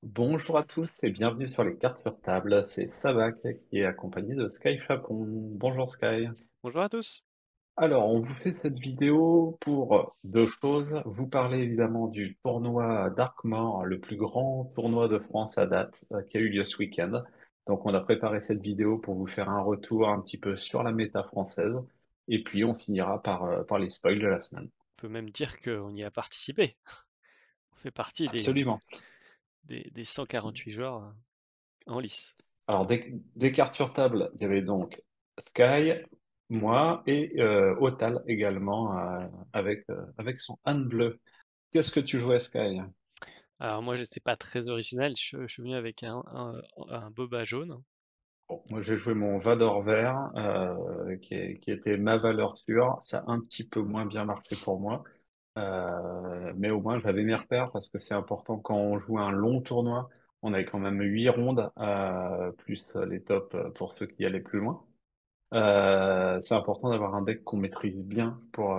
Bonjour à tous et bienvenue sur les cartes sur table. C'est Sabac qui est accompagné de Sky Chapon. Bonjour Sky. Bonjour à tous. Alors, on vous fait cette vidéo pour deux choses. Vous parlez évidemment du tournoi Darkmoor, le plus grand tournoi de France à date, qui a eu lieu ce week-end. Donc, on a préparé cette vidéo pour vous faire un retour un petit peu sur la méta française. Et puis, on finira par les spoils de la semaine. On peut même dire qu'on y a participé. On fait partie Absolument. des 148 joueurs en lice. Alors, des cartes sur table, il y avait donc Sky, moi et Otal également avec son âne bleu. Qu'est-ce que tu jouais, Sky? Alors moi, j'étais pas très original. Je suis venu avec un boba jaune. Bon, moi, j'ai joué mon Vador vert qui était ma valeur sûre. Ça a un petit peu moins bien marché pour moi. Mais au moins, j'avais mes repères parce que c'est important quand on joue un long tournoi. On avait quand même 8 rondes, plus les tops pour ceux qui allaient plus loin. C'est important d'avoir un deck qu'on maîtrise bien pour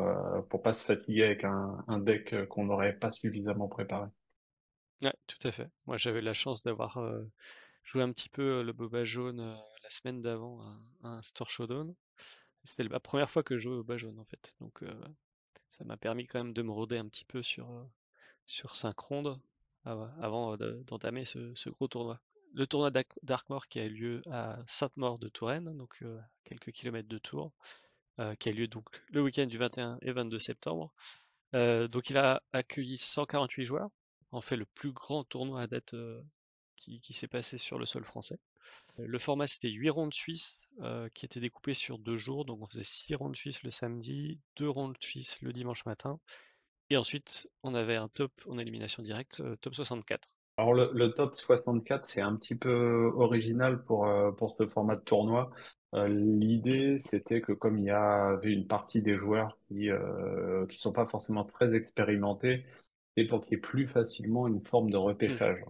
pas se fatiguer avec un deck qu'on n'aurait pas suffisamment préparé. Ouais, tout à fait. Moi, j'avais la chance d'avoir joué un petit peu le boba jaune la semaine d'avant à un Store Showdown. C'était la première fois que je jouais au boba jaune en fait. Donc ça m'a permis quand même de me roder un petit peu sur 5 rondes avant d'entamer ce gros tournoi. Le tournoi d'Arkmore qui a eu lieu à Sainte-Maure de Touraine, donc à quelques kilomètres de Tours, qui a lieu donc le week-end du 21 et 22 septembre. Donc il a accueilli 148 joueurs, en fait le plus grand tournoi à date qui s'est passé sur le sol français. Le format c'était 8 rondes suisses qui étaient découpées sur 2 jours, donc on faisait 6 rondes suisses le samedi, 2 rondes suisses le dimanche matin, et ensuite on avait un top en élimination directe, top 64. Alors le top 64, c'est un petit peu original pour ce format de tournoi. L'idée, c'était que comme il y avait une partie des joueurs qui sont pas forcément très expérimentés, c'est pour qu'il y ait plus facilement une forme de Hmm. repêchage.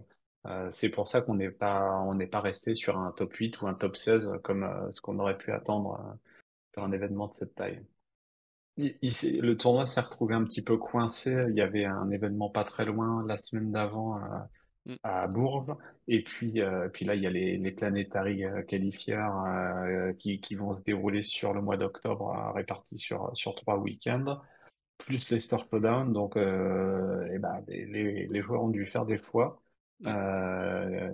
C'est pour ça qu'on n'est pas resté sur un top 8 ou un top 16 comme ce qu'on aurait pu attendre sur un événement de cette taille. Le tournoi s'est retrouvé un petit peu coincé. Il y avait un événement pas très loin la semaine d'avant Hmm. à Bourges. Et puis là, il y a les Planetary Qualifiers qui vont se dérouler sur le mois d'octobre, répartis sur 3 week-ends, plus les Store Showdown. Donc, et ben, les joueurs ont dû faire des choix. Hmm. Euh,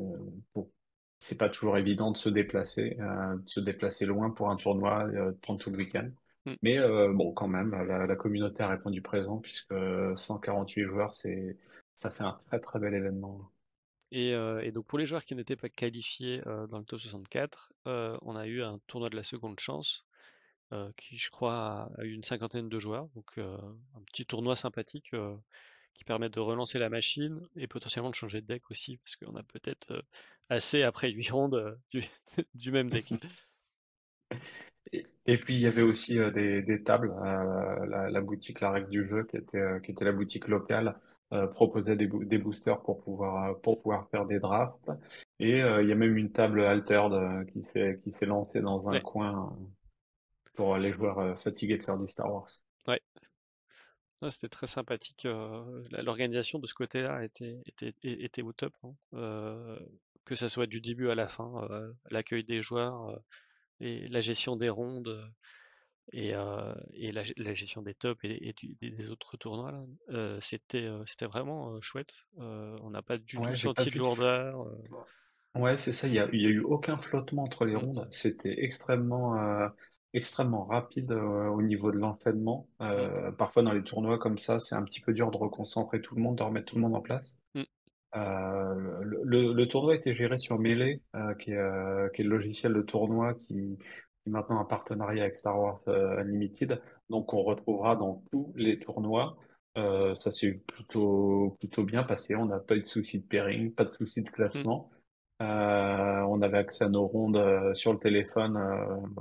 pour- c'est pas toujours évident de se déplacer loin pour un tournoi, de prendre tout le week-end. Hmm. Mais bon, quand même, la communauté a répondu présent puisque 148 joueurs, ça fait un très très bel événement. Et donc pour les joueurs qui n'étaient pas qualifiés dans le top 64, on a eu un tournoi de la seconde chance qui, je crois, a eu une cinquantaine de joueurs. Donc un petit tournoi sympathique qui permet de relancer la machine et potentiellement de changer de deck aussi, parce qu'on a peut-être assez après 8 rondes du même deck. Et puis il y avait aussi des tables. La boutique La Règle du Jeu, qui était la boutique locale, proposait des boosters pour pouvoir faire des drafts. Et il y a même une table altered qui s'est lancée dans un Ouais, coin pour les joueurs fatigués de faire du Star Wars. ouais. Ouais, c'était très sympathique. L'organisation de ce côté-là était au top, hein. Que ça soit du début à la fin, l'accueil des joueurs, et la gestion des rondes, et la gestion des tops des autres tournois là, c'était vraiment chouette. On n'a pas du tout Ouais, j'ai pas senti de vu de. lourdeur. Ouais, c'est ça. Il y a eu aucun flottement entre les Mm, rondes. C'était extrêmement rapide au niveau de l'enchaînement. mm, Parfois, dans les tournois comme ça, c'est un petit peu dur de reconcentrer tout le monde, de remettre tout le monde en place. mm, Le tournoi était géré sur Melee, qui est le logiciel de tournoi qui est maintenant un partenariat avec Star Wars Unlimited. Donc, on retrouvera dans tous les tournois. Ça s'est plutôt bien passé. On n'a pas eu de souci de pairing, pas de souci de mm, classement. On avait accès à nos rondes sur le téléphone,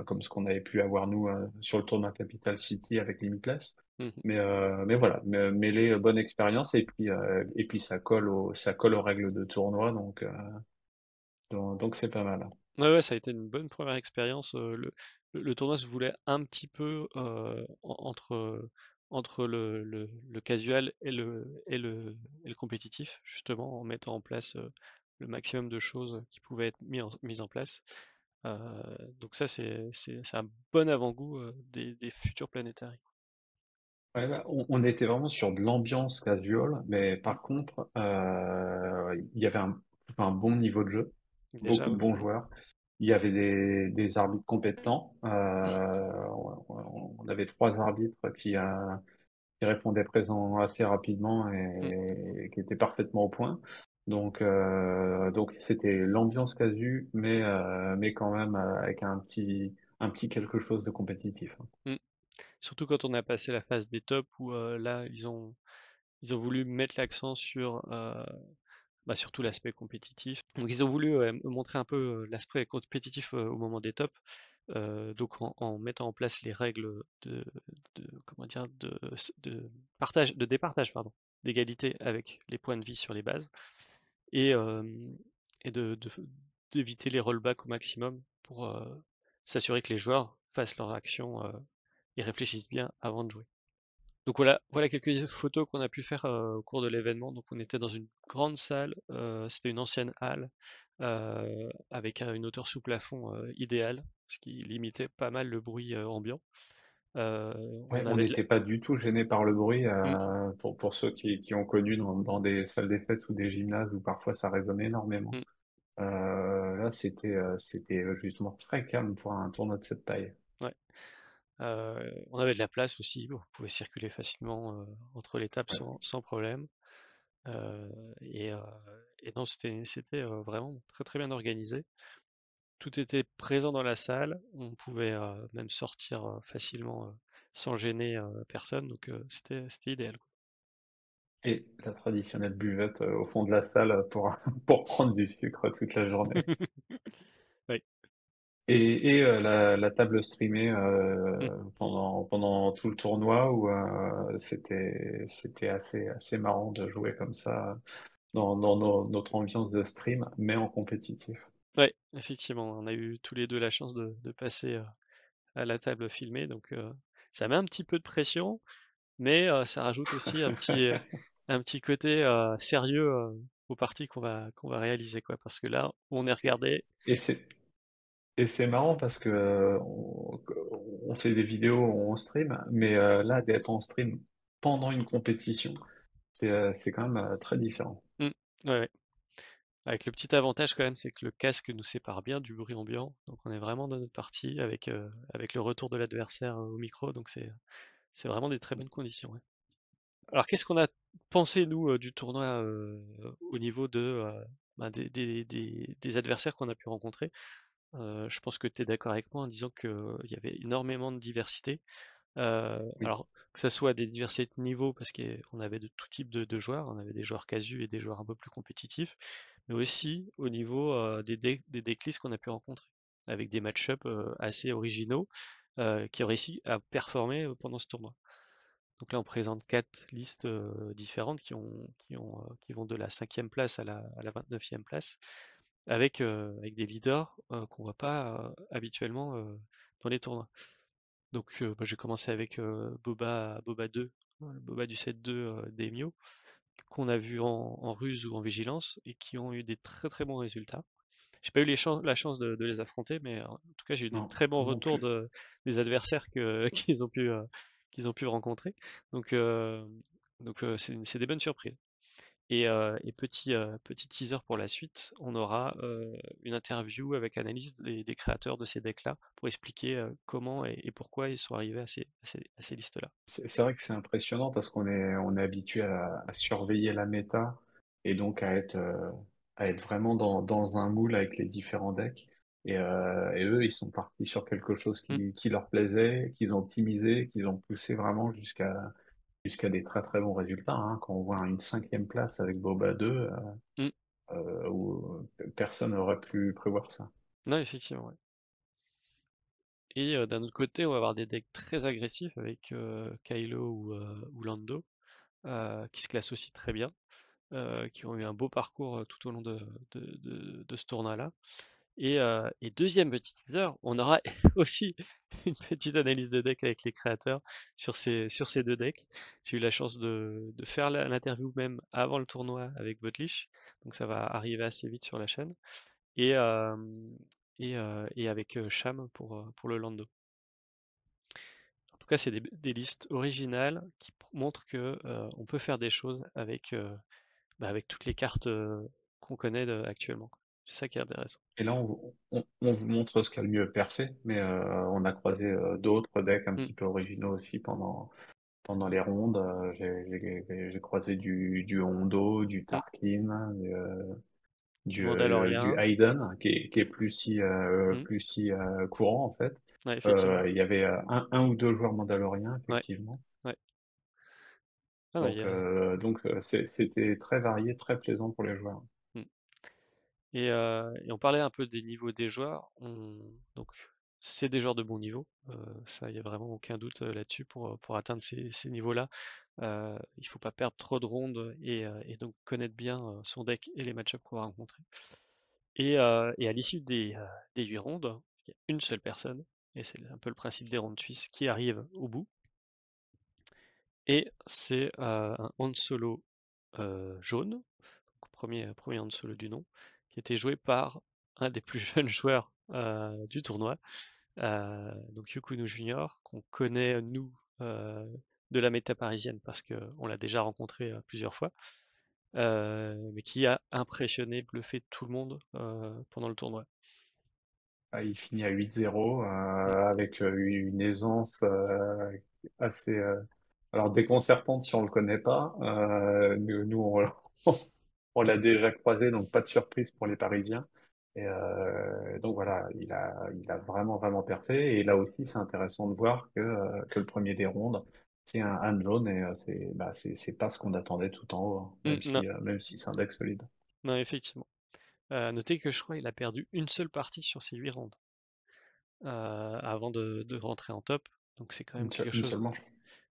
comme ce qu'on avait pu avoir nous sur le tournoi Capital City avec Limitless. mm. Mais voilà, mêler bonne expérience et puis ça colle aux règles de tournoi, donc c'est pas mal. Ouais, ouais, ça a été une bonne première expérience. Le tournoi se voulait un petit peu entre le casual et le compétitif, justement, en mettant en place le maximum de choses qui pouvaient être mises en place. Euh, donc ça, c'est un bon avant-goût des futurs planétaires. Ouais, bah, on était vraiment sur de l'ambiance casual, mais Mm. par contre, il y avait un bon niveau de jeu, Déjà, beaucoup de ouais. bons joueurs. Il y avait des arbitres compétents. On avait trois arbitres qui répondaient présent assez rapidement Mm. et qui étaient parfaitement au point. Donc c'était l'ambiance casu, mais quand même avec un petit quelque chose de compétitif. Mm. Surtout quand on a passé la phase des tops où là, ils ont voulu mettre l'accent sur bah, surtout l'aspect compétitif. Donc ils ont voulu montrer un peu l'aspect compétitif au moment des tops, donc en mettant en place les règles comment dire, de partage, de départage, pardon, d'égalité avec les points de vie sur les bases, et, d'éviter les rollbacks au maximum pour s'assurer que les joueurs fassent leur action et réfléchissent bien avant de jouer. Donc voilà quelques photos qu'on a pu faire au cours de l'événement. Donc on était dans une grande salle, c'était une ancienne halle avec une hauteur sous plafond idéale, ce qui limitait pas mal le bruit ambiant. Euh, Ouais, on on avait de la- n'était pas du tout gêné par le bruit Mm, pour ceux qui ont connu dans des salles des fêtes ou des gymnases où parfois ça résonnait énormément. mm, Là, c'était justement très calme pour un tournoi de cette taille. ouais. On avait de la place aussi, on pouvait circuler facilement entre les tables Ouais. sans problème. Euh, et, euh, et non, c'était vraiment très très bien organisé. Tout était présent dans la salle, on pouvait même sortir facilement sans gêner personne, donc c'était idéal, quoi. Et la traditionnelle buvette au fond de la salle pour, pour prendre du sucre toute la journée. Oui. Et la table streamée Mm. pendant tout le tournoi où c'était assez marrant de jouer comme ça dans notre ambiance de stream, mais en compétitif. Ouais, effectivement, on a eu tous les deux la chance de passer à la table filmée, donc ça met un petit peu de pression, mais ça rajoute aussi un petit côté sérieux aux parties qu'on va réaliser, quoi, parce que là, on est regardé. Et c'est marrant parce que on fait des vidéos, on stream, mais là d'être en stream pendant une compétition, c'est quand même très différent. Mm. Ouais, ouais. Avec le petit avantage quand même, c'est que le casque nous sépare bien du bruit ambiant, donc on est vraiment dans notre partie avec le retour de l'adversaire au micro, donc c'est vraiment des très bonnes conditions, ouais. Alors qu'est-ce qu'on a pensé nous du tournoi au niveau bah, des adversaires qu'on a pu rencontrer? Je pense que tu es d'accord avec moi en disant qu'il y avait énormément de diversité. Oui. Alors, que ça soit des diversités de niveaux, parce qu'on avait de tout type de joueurs, on avait des joueurs casus et des joueurs un peu plus compétitifs, mais aussi au niveau des decklists qu'on a pu rencontrer, avec des match-ups assez originaux qui ont réussi à performer pendant ce tournoi. Donc là, on présente quatre listes différentes qui vont de la cinquième place à la 29e place, avec des leaders qu'on voit pas habituellement dans les tournois. Donc bah, j'ai commencé avec Boba 2, le Boba du set 2 d'Emio, qu'on a vu en ruse ou en vigilance, et qui ont eu des très très bons résultats. J'ai pas eu la chance de les affronter, mais en tout cas j'ai eu des Non, très bons non retours plus. des adversaires qu'ils ont pu rencontrer. Donc, c'est des bonnes surprises. Et petit teaser pour la suite, on aura une interview avec analyse des créateurs de ces decks-là pour expliquer comment et pourquoi ils sont arrivés à ces listes-là. C'est vrai que c'est impressionnant parce qu'on est habitué à surveiller la méta et donc à être vraiment dans un moule avec les différents decks. Et eux, ils sont partis sur quelque chose Mm, qui leur plaisait, qu'ils ont optimisé, qu'ils ont poussé vraiment jusqu'à des très très bons résultats, hein. Quand on voit une cinquième place avec Boba 2, mm. où personne n'aurait pu prévoir ça. Non, effectivement, ouais. Et d'un autre côté, on va avoir des decks très agressifs avec Kylo ou Lando, qui se classent aussi très bien, qui ont eu un beau parcours tout au long de ce tournoi-là. Et deuxième petit teaser, on aura aussi une petite analyse de deck avec les créateurs sur ces deux decks. J'ai eu la chance de faire l'interview même avant le tournoi avec Botlich, donc ça va arriver assez vite sur la chaîne, et, euh, et avec Cham pour le Lando. En tout cas, c'est des listes originales qui montrent que on peut faire des choses avec toutes les cartes qu'on connaît actuellement, quoi. C'est ça qui est intéressant. Et là, on vous montre ce qu'a le mieux percé, mais on a croisé d'autres decks un Mm, petit peu originaux aussi pendant les rondes. J'ai croisé du Hondo, du mm. Tarkin, Du du Mandalorian. Hayden, qui est Mm. plus si courant en fait. Ouais, effectivement. Il y avait un ou deux joueurs mandaloriens, Ouais, effectivement. ouais. Ah, ouais, C'était très varié, très plaisant pour les joueurs. mm. Et on parlait un peu des niveaux des joueurs. Donc, c'est des joueurs de bon niveau. Ça, il n'y a vraiment aucun doute là-dessus pour atteindre ces niveaux-là. Il faut pas perdre trop de rondes et donc connaître bien son deck et les match-ups qu'on va rencontrer. Et à l'issue des 8 rondes, il y a une seule personne, et c'est un peu le principe des rondes suisses, qui arrive au bout. Et c'est un Han Solo jaune, donc premier Han Solo du nom, qui était joué par un des plus jeunes joueurs du tournoi, donc Yukunu Junior, qu'on connaît nous de la méta parisienne parce qu'on l'a déjà rencontré plusieurs fois, mais qui a impressionné, bluffé tout le monde pendant le tournoi. Ah, il finit à 8-0 Mm. avec une aisance assez alors déconcertante si on le connaît pas. Nous on l'a déjà croisé, donc pas de surprise pour les Parisiens. Et donc voilà, il a vraiment percé. Et là aussi, c'est intéressant de voir que le premier des rondes, c'est un jaune et c'est pas ce qu'on attendait tout en haut, hein, Non, même si c'est un deck solide. non, effectivement. Notez que je crois qu'il a perdu une seule partie sur ces 8 rounds avant de rentrer en top. Donc c'est quand même quelque Une chose. seule manche.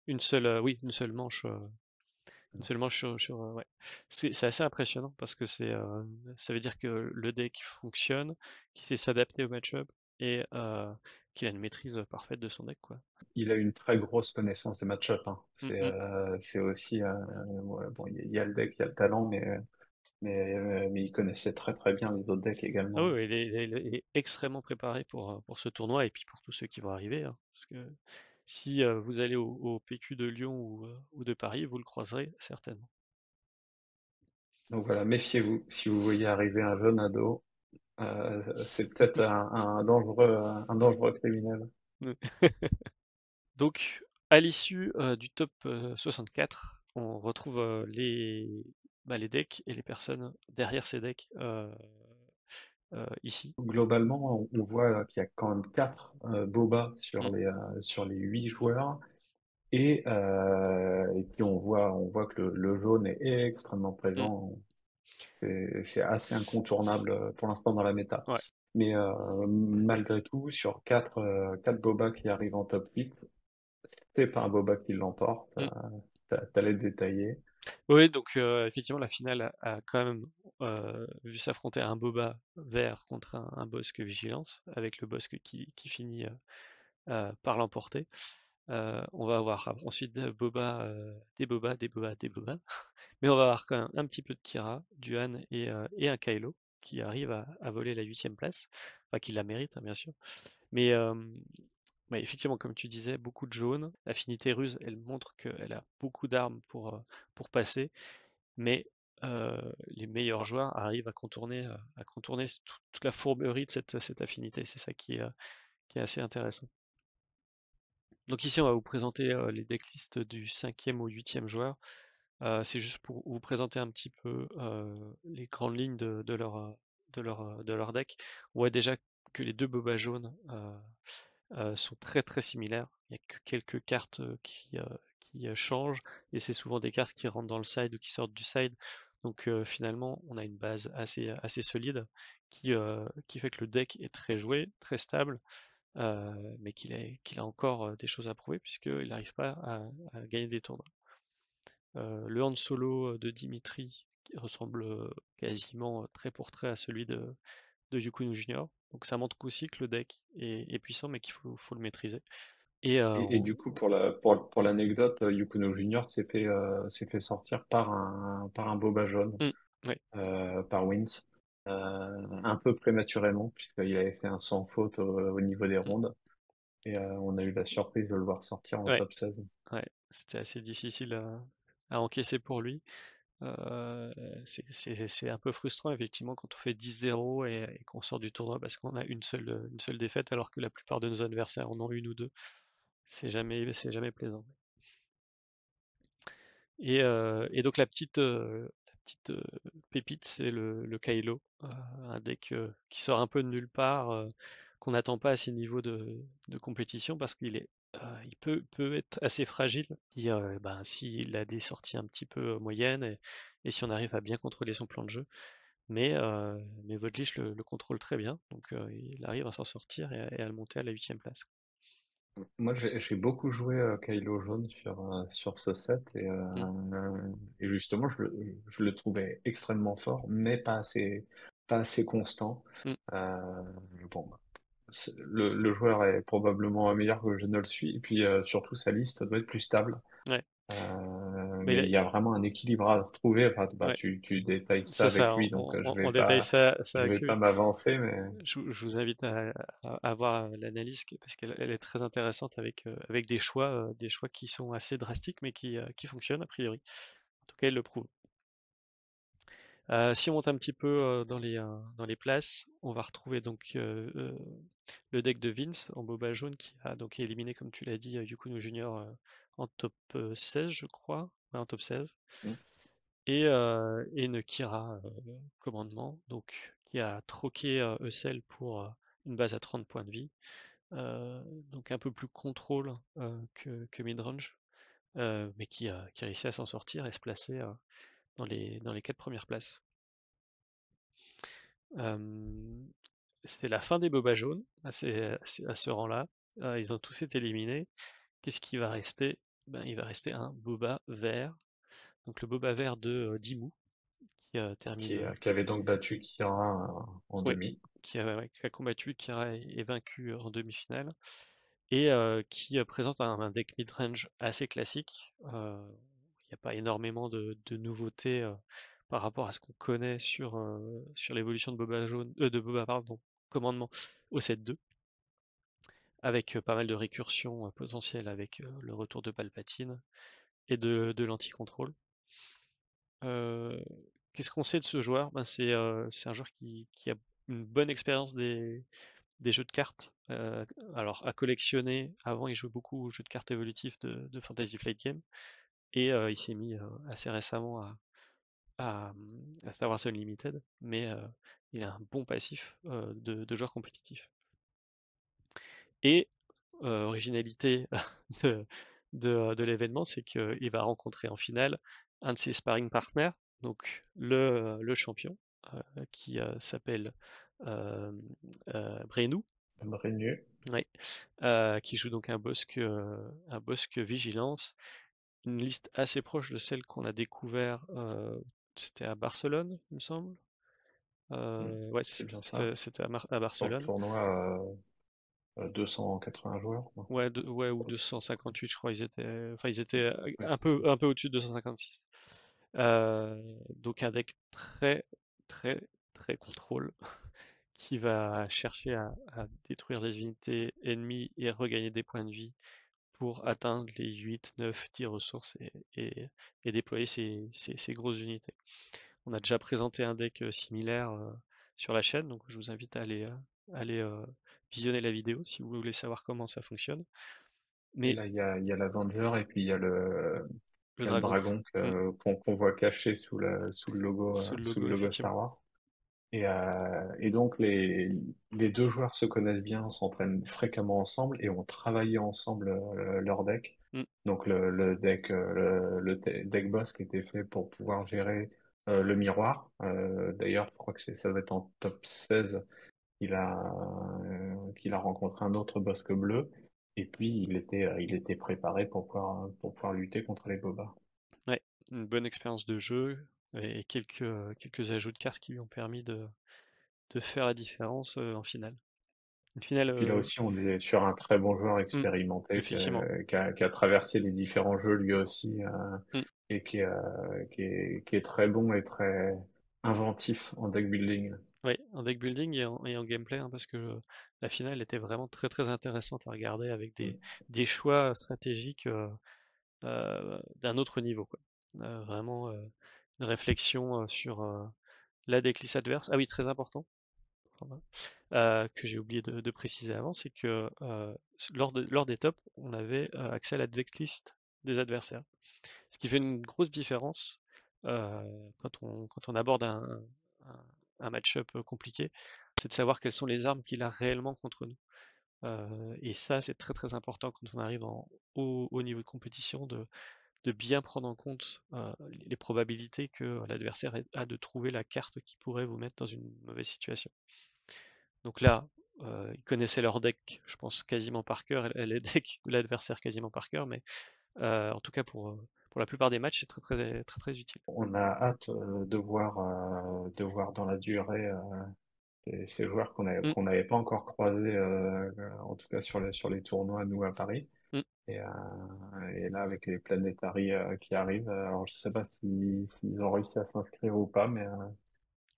Une seule, oui, une seule manche ouais. C'est assez impressionnant parce que ça veut dire que le deck fonctionne, qu'il sait s'adapter au match-up et qu'il a une maîtrise parfaite de son deck, quoi. Il a une très grosse connaissance des match-up, hein. Mm, mm. C'est aussi, ouais, bon, il y a le deck, il y a le talent, mais il connaissait très bien les autres decks Ah oui, également. oui, il est extrêmement préparé pour ce tournoi et puis pour tous ceux qui vont arriver, hein, parce que si vous allez au PQ de Lyon ou de Paris, vous le croiserez certainement. Donc voilà, méfiez-vous. Si vous voyez arriver un jeune ado, c'est peut-être un dangereux criminel. Donc, à l'issue du top 64, on retrouve les decks et les personnes derrière ces decks ici. Globalement, on voit qu'il y a quand même quatre Boba Mm, sur les 8 joueurs. Et puis on voit que le jaune est extrêmement mm. présent. C'est assez S- incontournable pour l'instant dans la méta. Ouais. Mais malgré tout, sur quatre Boba qui arrivent en top 8, c'est pas un Boba qui l'emporte. Mm. T'as les détaillés. Oui, donc effectivement, la finale a quand même vu s'affronter un Boba vert contre un Bosque Vigilance, avec le Bosque qui finit par l'emporter. On va avoir ensuite des Boba, des Boba, des Boba. Mais on va avoir quand même un petit peu de Kira, du Han et un Kylo qui arrive à voler la 8e place. Enfin, qui la mérite, hein, bien sûr. Mais ouais, effectivement, comme tu disais, beaucoup de jaune. L'affinité ruse, elle montre qu'elle a beaucoup d'armes pour passer. Mais les meilleurs joueurs arrivent à contourner toute la fourberie de cette affinité. C'est ça qui est assez intéressant. Donc ici, on va vous présenter les decklists du 5e au 8e joueur. C'est juste pour vous présenter un petit peu les grandes lignes de leur deck. On voit déjà que les deux bobas jaunes sont très similaires. Il n'y a que quelques cartes qui changent, et c'est souvent des cartes qui rentrent dans le side ou qui sortent du side. Donc finalement, on a une base assez solide qui fait que le deck est très joué, très stable, mais qu'il a encore des choses à prouver puisqu'il n'arrive pas à gagner des tournois. Le Han Solo de Dimitri qui ressemble quasiment trait pour trait à celui de Yukino Junior. Donc ça montre qu'aussi que le deck est puissant, mais faut le maîtriser. Et Et du coup, pour l'anecdote, Yukuno Junior s'est fait sortir par un boba jaune, hmm, ouais, par Wins, un peu prématurément, puisqu'il avait fait un sans faute au niveau des hmm, rondes. Et on a eu la surprise de le voir sortir en ouais, top 16. ouais, c'était assez difficile à encaisser pour lui. Euh, c'est un peu frustrant effectivement quand on fait 10-0 et qu'on sort du tournoi parce qu'on a une seule défaite alors que la plupart de nos adversaires en ont une ou deux. C'est jamais plaisant. Et donc la petite pépite, c'est le Kylo, un deck qui sort un peu de nulle part, qu'on n'attend pas à ces niveaux de compétition parce il peut être assez fragile si, ben, s'il a des sorties un petit peu moyennes et si on arrive à bien contrôler son plan de jeu. Mais Vodlish le contrôle très bien, donc il arrive à s'en sortir et à le monter à la huitième place. Moi, j'ai beaucoup joué Kylo Jaune sur ce set Mm, et justement, je le trouvais extrêmement fort, mais pas assez constant. mm, Euh, bon, bah, le joueur est probablement meilleur que je ne le suis, et puis surtout, sa liste doit être plus stable. ouais. Mais Mais il y a vraiment un équilibre à retrouver. Enfin, bah, ouais, tu détailles ça c'est avec ça, lui, donc on détaille ça je avec vais pas lui. m'avancer, mais Je vous invite à voir l'analyse parce qu'elle est très intéressante avec des choix qui sont assez drastiques mais qui fonctionnent a priori. En tout cas, elle le prouve. Si on monte un petit peu dans les places, on va retrouver donc le deck de Vince en boba jaune qui a donc éliminé, comme tu l'as dit, Yukuno Junior en top 16, je crois. Ouais, en top 16. Et une Kira commandement, donc qui a troqué Eusel pour une base à 30 points de vie. Euh, donc un peu plus contrôle que midrange, mais qui a réussi à s'en sortir et se placer dans les 4 premières places. Euh, C'était la fin des bobas jaunes à ce rang-là. Ils ont tous été éliminés. Qu'est-ce qui va rester? Ben, il va rester un boba vert. Donc le boba vert de Dimou qui termine. qui avait donc battu Kira en Ouais, demi. ouais, qui a combattu Kira et vaincu en demi-finale. Et qui présente un deck mid-range assez classique. Il n'y a pas énormément de nouveautés par rapport à ce qu'on connaît sur l'évolution de Boba jaune, de Boba pardon, commandement au set 2, avec pas mal de récursions potentielles avec le retour de Palpatine et de l'anti-contrôle. Euh, Qu'est-ce qu'on sait de ce joueur? Ben, c'est un joueur qui a une bonne expérience des jeux de cartes. Alors, à collectionner, avant, il jouait beaucoup aux jeux de cartes évolutifs de Fantasy Flight Game. Et il s'est mis assez récemment à Star Wars Unlimited. Mais il a un bon passif de joueur compétitif. Et originalité de, de l'événement, c'est qu'il va rencontrer en finale un de ses sparring partners, donc le champion, qui s'appelle euh, Brenou, Brenu. ouais, qui joue donc un Bosque Vigilance, une liste assez proche de celle qu'on a découvert, c'était à Barcelone, il me semble. Ouais, c'est C'est ça, bien ça. c'était à Sur le Barcelone. tournoi, 280 joueurs, quoi. Ouais, ouais, ou 258, je crois, ils étaient Oui, c'est ça. un peu au-dessus de 256. Donc un deck très, très contrôle qui va chercher à détruire les unités ennemies et regagner des points de vie pour atteindre les 8, 9, 10 ressources et déployer ces grosses unités. On a déjà présenté un deck similaire sur la chaîne, donc je vous invite à aller visionner la vidéo si vous voulez savoir comment ça fonctionne. Et Mais là, il y a l'Avenger et puis le il y a le dragon, dragon hmm, qu'on voit caché sous le sous le logo, logo effectivement. Star Wars. Et donc, les deux joueurs se connaissent bien, s'entraînent fréquemment ensemble et ont travaillé ensemble leur deck. Hmm, Donc, deck boss qui était fait pour pouvoir gérer le miroir. D'ailleurs, je crois que ça va être en top 16 qu'il a rencontré un autre bosque bleu. Et puis, il était préparé pour pouvoir lutter contre les bobards. ouais, une bonne expérience de jeu et quelques ajouts de cartes qui lui ont permis de faire la différence en finale. Une finale, Puis là aussi, on est sur un très bon joueur mm, expérimenté effectivement. qui a traversé les différents jeux lui aussi, Mm. et qui est très bon et très inventif en deck building. Oui, en deck building et en gameplay, hein, parce que la finale était vraiment très très intéressante à regarder avec Mm. des choix stratégiques d'un autre niveau, quoi. Vraiment une réflexion sur la decklist adverse. Ah oui, très important, pardon, que j'ai oublié de préciser avant, c'est que lors des tops, on avait accès à la decklist des adversaires. Ce qui fait une grosse différence quand on aborde un match-up compliqué, c'est de savoir quelles sont les armes qu'il a réellement contre nous. Et ça, c'est très très important quand on arrive en haut niveau de compétition de bien prendre en compte les probabilités que l'adversaire a de trouver la carte qui pourrait vous mettre dans une mauvaise situation. Donc là, ils connaissaient leur deck, je pense quasiment par cœur, et les decks de l'adversaire quasiment par cœur, mais en tout cas pour la plupart des matchs, c'est très très très très utile. On a hâte de voir dans la durée ces joueurs Mm, qu'on n'avait pas encore croisés, en tout cas sur les tournois, nous, à Paris. mm. Et, et là, avec les Planetary qui arrivent, alors je sais pas s'ils ont réussi à s'inscrire ou pas, mais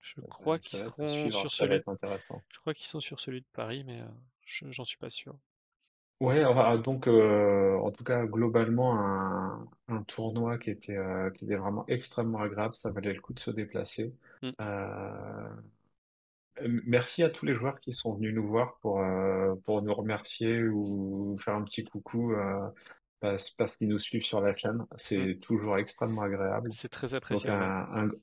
Je crois qu'ils ça va être à seront suivre, sur ça va celui, être intéressant. je crois qu'ils sont sur celui de Paris, mais j'en suis pas sûr. Ouais, donc en tout cas globalement un tournoi qui était vraiment extrêmement agréable, ça valait le coup de se déplacer. Mm, Euh, Merci à tous les joueurs qui sont venus nous voir pour nous remercier ou faire un petit coucou parce qu'ils nous suivent sur la chaîne. mm. C'est toujours extrêmement agréable. C'est très Donc appréciable, ouais.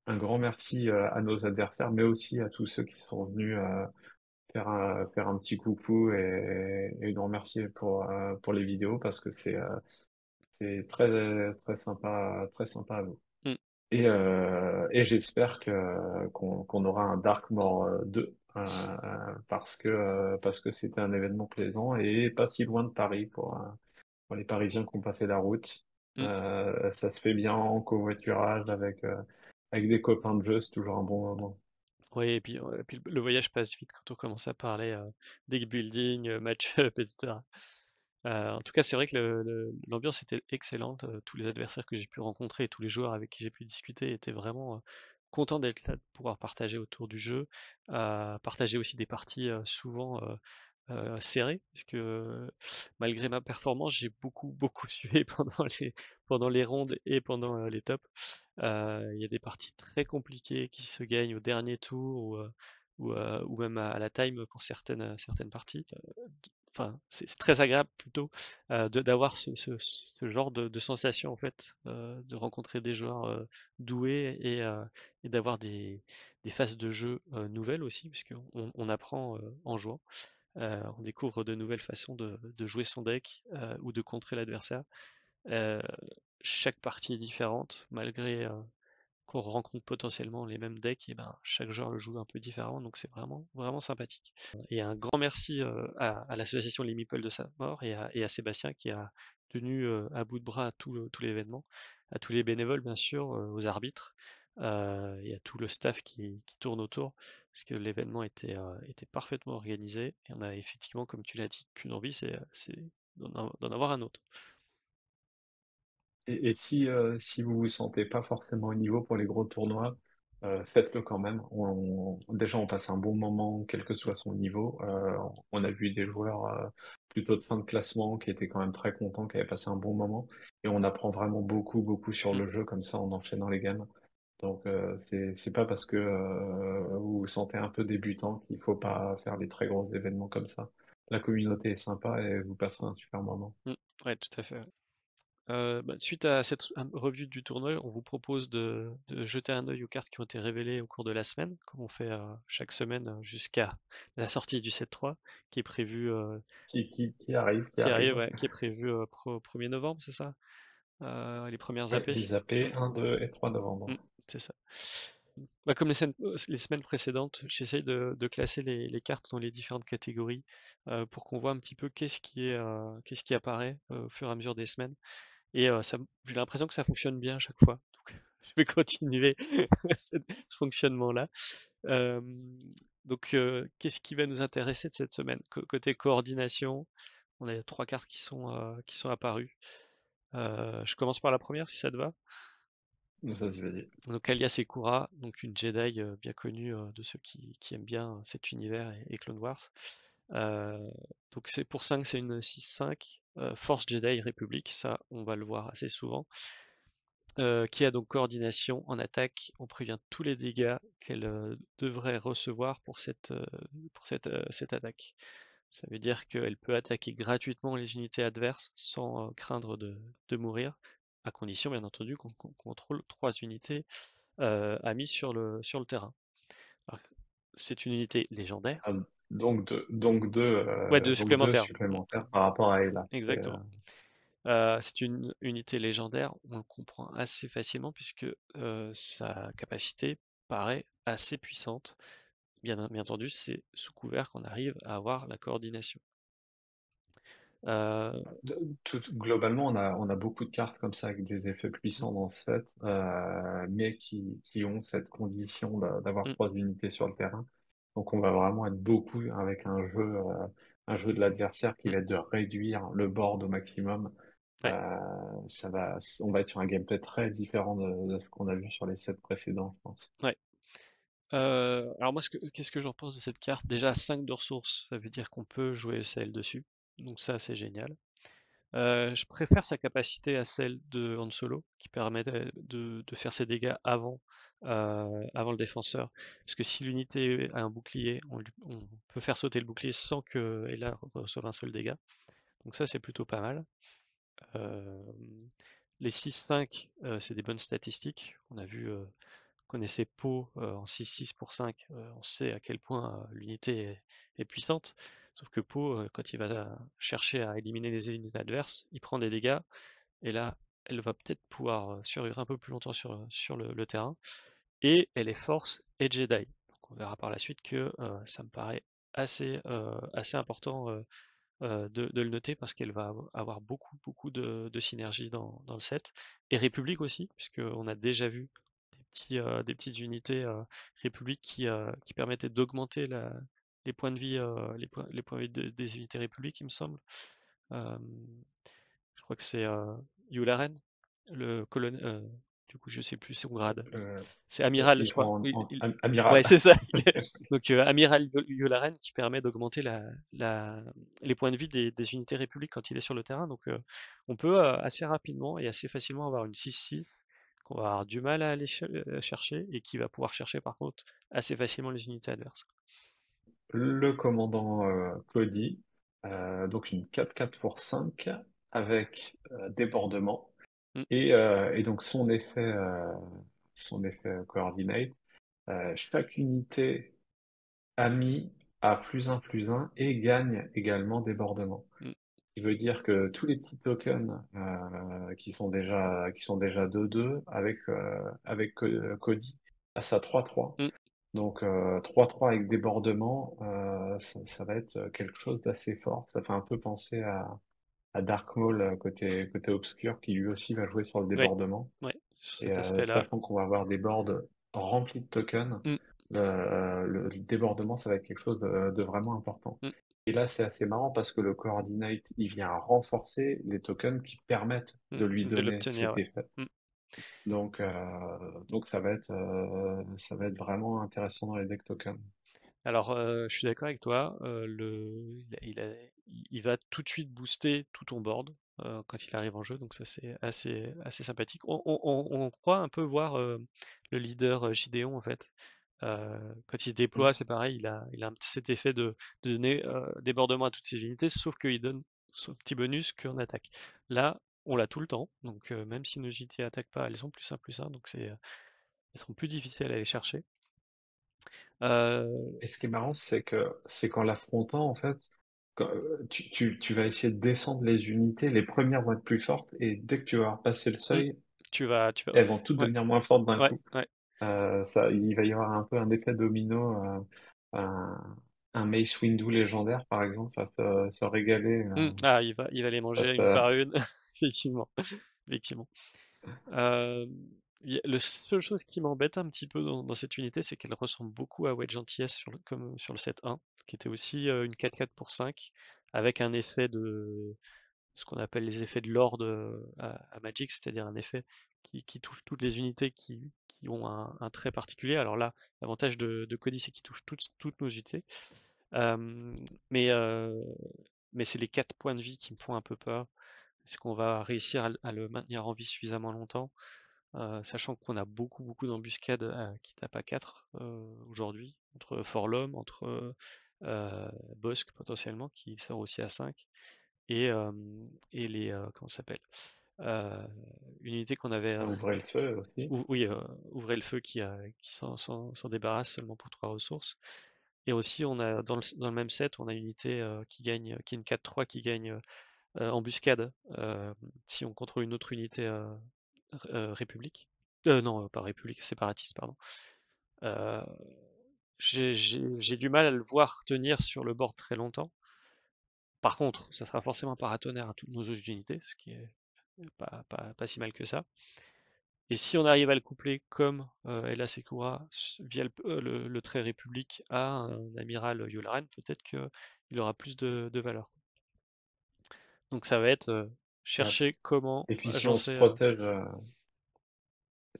un grand merci à nos adversaires, mais aussi à tous ceux qui sont venus faire un petit coucou et nous remercier pour les vidéos parce que c'est très sympa à vous. Mm. Et j'espère qu'on aura un Darkmore 2 parce que c'était un événement plaisant et pas si loin de Paris pour les Parisiens qui n'ont pas fait la route. Mm. Ça se fait bien en covoiturage avec des copains de jeu, c'est toujours un bon moment. Oui, et puis le voyage passe vite quand on commence à parler deck building, match-up, etc. En tout cas, c'est vrai que l'ambiance était excellente. Tous les adversaires que j'ai pu rencontrer et tous les joueurs avec qui j'ai pu discuter étaient vraiment contents d'être là, de pouvoir partager autour du jeu, partager aussi des parties souvent serrées, puisque malgré ma performance, j'ai beaucoup sué pendant les rondes et pendant les tops. Il y a des parties très compliquées qui se gagnent au dernier tour ou même à la time pour certaines parties. Enfin, c'est très agréable plutôt d'avoir ce genre de sensation en fait, de rencontrer des joueurs doués et d'avoir des phases de jeu nouvelles aussi, puisqu'on apprend en jouant. On découvre de nouvelles façons de jouer son deck ou de contrer l'adversaire. Euh, Chaque partie est différente, malgré qu'on rencontre potentiellement les mêmes decks, et ben chaque joueur le joue un peu différemment, donc c'est vraiment vraiment sympathique. Et un grand merci à l'association Les Meeples de Saint-Maur et à Sébastien qui a tenu à bout de bras tout l'événement, à tous les bénévoles bien sûr, aux arbitres et à tout le staff qui tourne autour, parce que l'événement était parfaitement organisé et on a effectivement, comme tu l'as dit, qu'une envie, c'est d'en avoir un autre. Et si vous vous sentez pas forcément au niveau pour les gros tournois, faites-le quand même. Déjà, on passe un bon moment, quel que Mm, soit son niveau. On a vu des joueurs plutôt de fin de classement qui étaent quand même très contents, qui avaient passé un bon moment. Et on apprend vraiment beaucoup sur mm, le jeu comme ça en enchaînant les games. Donc, c'est pas parce que vous vous sentez un peu débutant qu'il faut pas faire des très gros événements comme ça. La communauté est sympa et vous passez un super moment. mm. Ouais, tout à fait. Ouais. Suite à cette revue du tournoi, on vous propose de jeter un œil aux cartes qui ont été révélées au cours de la semaine, comme on fait chaque semaine jusqu'à la sortie du 7-3, qui est prévu, Qui arrive. ouais, qui est prévu 1er novembre, c'est ça? Les premières Ouais, AP. les Mm, AP 1, 2 et 3 mm, novembre. c'est ça. Comme les semaines précédentes, j'essaye de classer les cartes dans les différentes catégories pour qu'on voit un petit peu qu'est-ce qui apparaît au fur et à mesure des semaines. Et j'ai l'impression que ça fonctionne bien à chaque fois. je vais continuer ce fonctionnement-là. Hem, donc qu'est-ce qui va nous intéresser de cette semaine? Côté coordination, on a 3 cartes qui sont apparues. Je commence par la première si ça te va? Vas-y, vas-y. Donc Alia Secura, donc une Jedi, bien connue, de ceux qui aiment bien cet univers et Clone Wars. Heu, donc c'est pour 5, c'est une 6/5, Force Jedi République, ça on va le voir assez souvent. Qui a donc coordination en attaque, on prévient tous les dégâts qu'elle, devrait recevoir pour cette attaque. Ça veut dire qu'elle peut attaquer gratuitement les unités adverses sans, craindre de mourir, à condition bien entendu qu'on contrôle 3 unités, amies sur le terrain. Alors, c'est une unité légendaire. Ah, Ouais, 2 donc deux supplémentaires. Mmh, supplémentaires par rapport à Ella. exactement. C'est une unité légendaire, on le comprend assez facilement puisque, sa capacité paraît assez puissante. Bien entendu, c'est sous couvert qu'on arrive à avoir la coordination. Heu, Globalement, on a beaucoup de cartes comme ça avec des effets mmh, puissants dans le set, mais qui ont cette condition d'avoir mmh, 3 unités sur le terrain. Donc on va vraiment être beaucoup avec un jeu de l'adversaire qui mmh, va être de réduire le board au maximum. ouais, On va être sur un gameplay très différent de ce qu'on a vu sur les sets précédents, je pense. ouais. Alors moi, qu'est-ce que j'en pense de cette carte? Déjà 5 de ressources, ça veut dire qu'on peut jouer celle dessus, donc ça, c'est génial. Je préfère sa capacité à celle de Han Solo, qui permet de faire ses dégâts avant le défenseur. Parce que si l'unité a un bouclier, on peut faire sauter le bouclier sans qu'elle reçoive un seul dégât. Donc ça, c'est plutôt pas mal. Hem, les 6-5, c'est des bonnes statistiques. On a vu, connaissait Poe en 6-6 pour 5, on sait à quel point l'unité est puissante. Sauf que Poe, quand il va chercher à éliminer les unités adverses, il prend des dégâts, et là, elle va peut-être pouvoir survivre un peu plus longtemps sur le terrain. Et elle est Force et Jedi. Donc on verra par la suite que ça me paraît assez important de le noter parce qu'elle va avoir beaucoup, beaucoup de synergie dans le set. Et République aussi, puisqu'on a déjà vu des petites unités République qui permettaient d'augmenter les points de vie, les points de vie des unités République, il me semble. Euh, je crois que c'est Yularen, le colonel. Du coup, je sais plus son grade. Euh, C'est amiral, je crois. Amiral. Ouais, c'est ça. Donc, amiral Yularen qui permet d'augmenter les points de vie des unités République quand il est sur le terrain. Donc, on peut assez rapidement et assez facilement avoir une 6-6 qu'on va avoir du mal à aller chercher et qui va pouvoir chercher par contre assez facilement les unités adverses. Le commandant Cody, donc une 4-4 pour 5 avec débordement Mm, et donc son effet coordinate. Chaque unité amie a +1/+1 et gagne également débordement. mm, Ce qui veut dire que tous les petits tokens qui sont déjà 2-2 avec Cody passe à 3-3. mm, Donc 3-3 avec débordement, ça va être quelque chose d'assez fort. Ça fait un peu penser à Dark Maul côté obscur qui lui aussi va jouer sur le ouais, débordement. ouais, sur Et cet aspect-là. sachant qu'on va avoir des boards remplis de tokens, Mm, le débordement, ça va être quelque chose de vraiment important. mm, Et là, c'est assez marrant parce que le coordinate, il vient renforcer les tokens qui permettent de lui de donner l'obtenir, cet ouais. effet. Mm. Donc ça va être vraiment intéressant dans les deck tokens. Alors, je suis d'accord avec toi, il va tout de suite booster tout ton board, quand il arrive en jeu, donc ça c'est assez sympathique. On croit un peu voir, le leader, Gideon en fait. Quand il se Mm. déploie, c'est pareil, il a un petit cet effet de donner, débordement à toutes ses unités, sauf qu'il donne son petit bonus qu'en attaque. Là, on l'a tout le temps, donc même si nos unités attaquent pas, elles ont +1/+1, donc elles seront plus difficiles à aller chercher. Heu, Et ce qui est marrant, c'est qu'en l'affrontant, en fait, tu vas essayer de descendre les unités, les premières vont être plus fortes, et dès que tu vas avoir passé le mmh, seuil, tu vas elles vont toutes ouais. devenir moins fortes d'un Ouais, coup. ouais. Il va y avoir un peu un effet domino. Un Mace Windu légendaire, par exemple, va se régaler Ah, il va les manger face une à... par une, effectivement, effectivement. Hem, La seule chose qui m'embête un petit peu dans cette unité, c'est qu'elle ressemble beaucoup à Wedge Antilles comme sur le set 1, qui était aussi une 4-4 pour 5, avec un effet de ce qu'on appelle les effets de Lord à Magic, c'est-à-dire un effet qui touche toutes les unités qui ont un trait particulier. Alors là, l'avantage de Cody, c'est qu'il touche toutes nos unités. Euh, mais mais c'est les 4 points de vie qui me font un peu peur. Est-ce qu'on va réussir à le maintenir en vie suffisamment longtemps? Sachant qu'on a beaucoup d'embuscades qui tapent à 4 aujourd'hui, entre Forlom, entre Bosque potentiellement, qui sort aussi à 5, et, euh, et les. Comment ça s'appelle? Euh, une unité qu'on avait. Ouvrez le feu aussi. Oui, Ouvrez le feu qui s'en débarrasse seulement pour 3 ressources. Et aussi, on a dans le même set, on a une unité qui gagne, qui est une 4-3 qui gagne embuscade si on contrôle une autre unité République. Non, pas République, séparatiste, pardon. Euh, j'ai du mal à le voir tenir sur le board très longtemps. Par contre, ça sera forcément paratonnerre à toutes nos autres unités, ce qui est pas si mal que ça. Et si on arrive à le coupler comme Ella Secura via le trait République à un amiral Yularen, peut-être qu'il aura plus de valeur. Donc ça va être Ouais. chercher comment Et puis agencer. si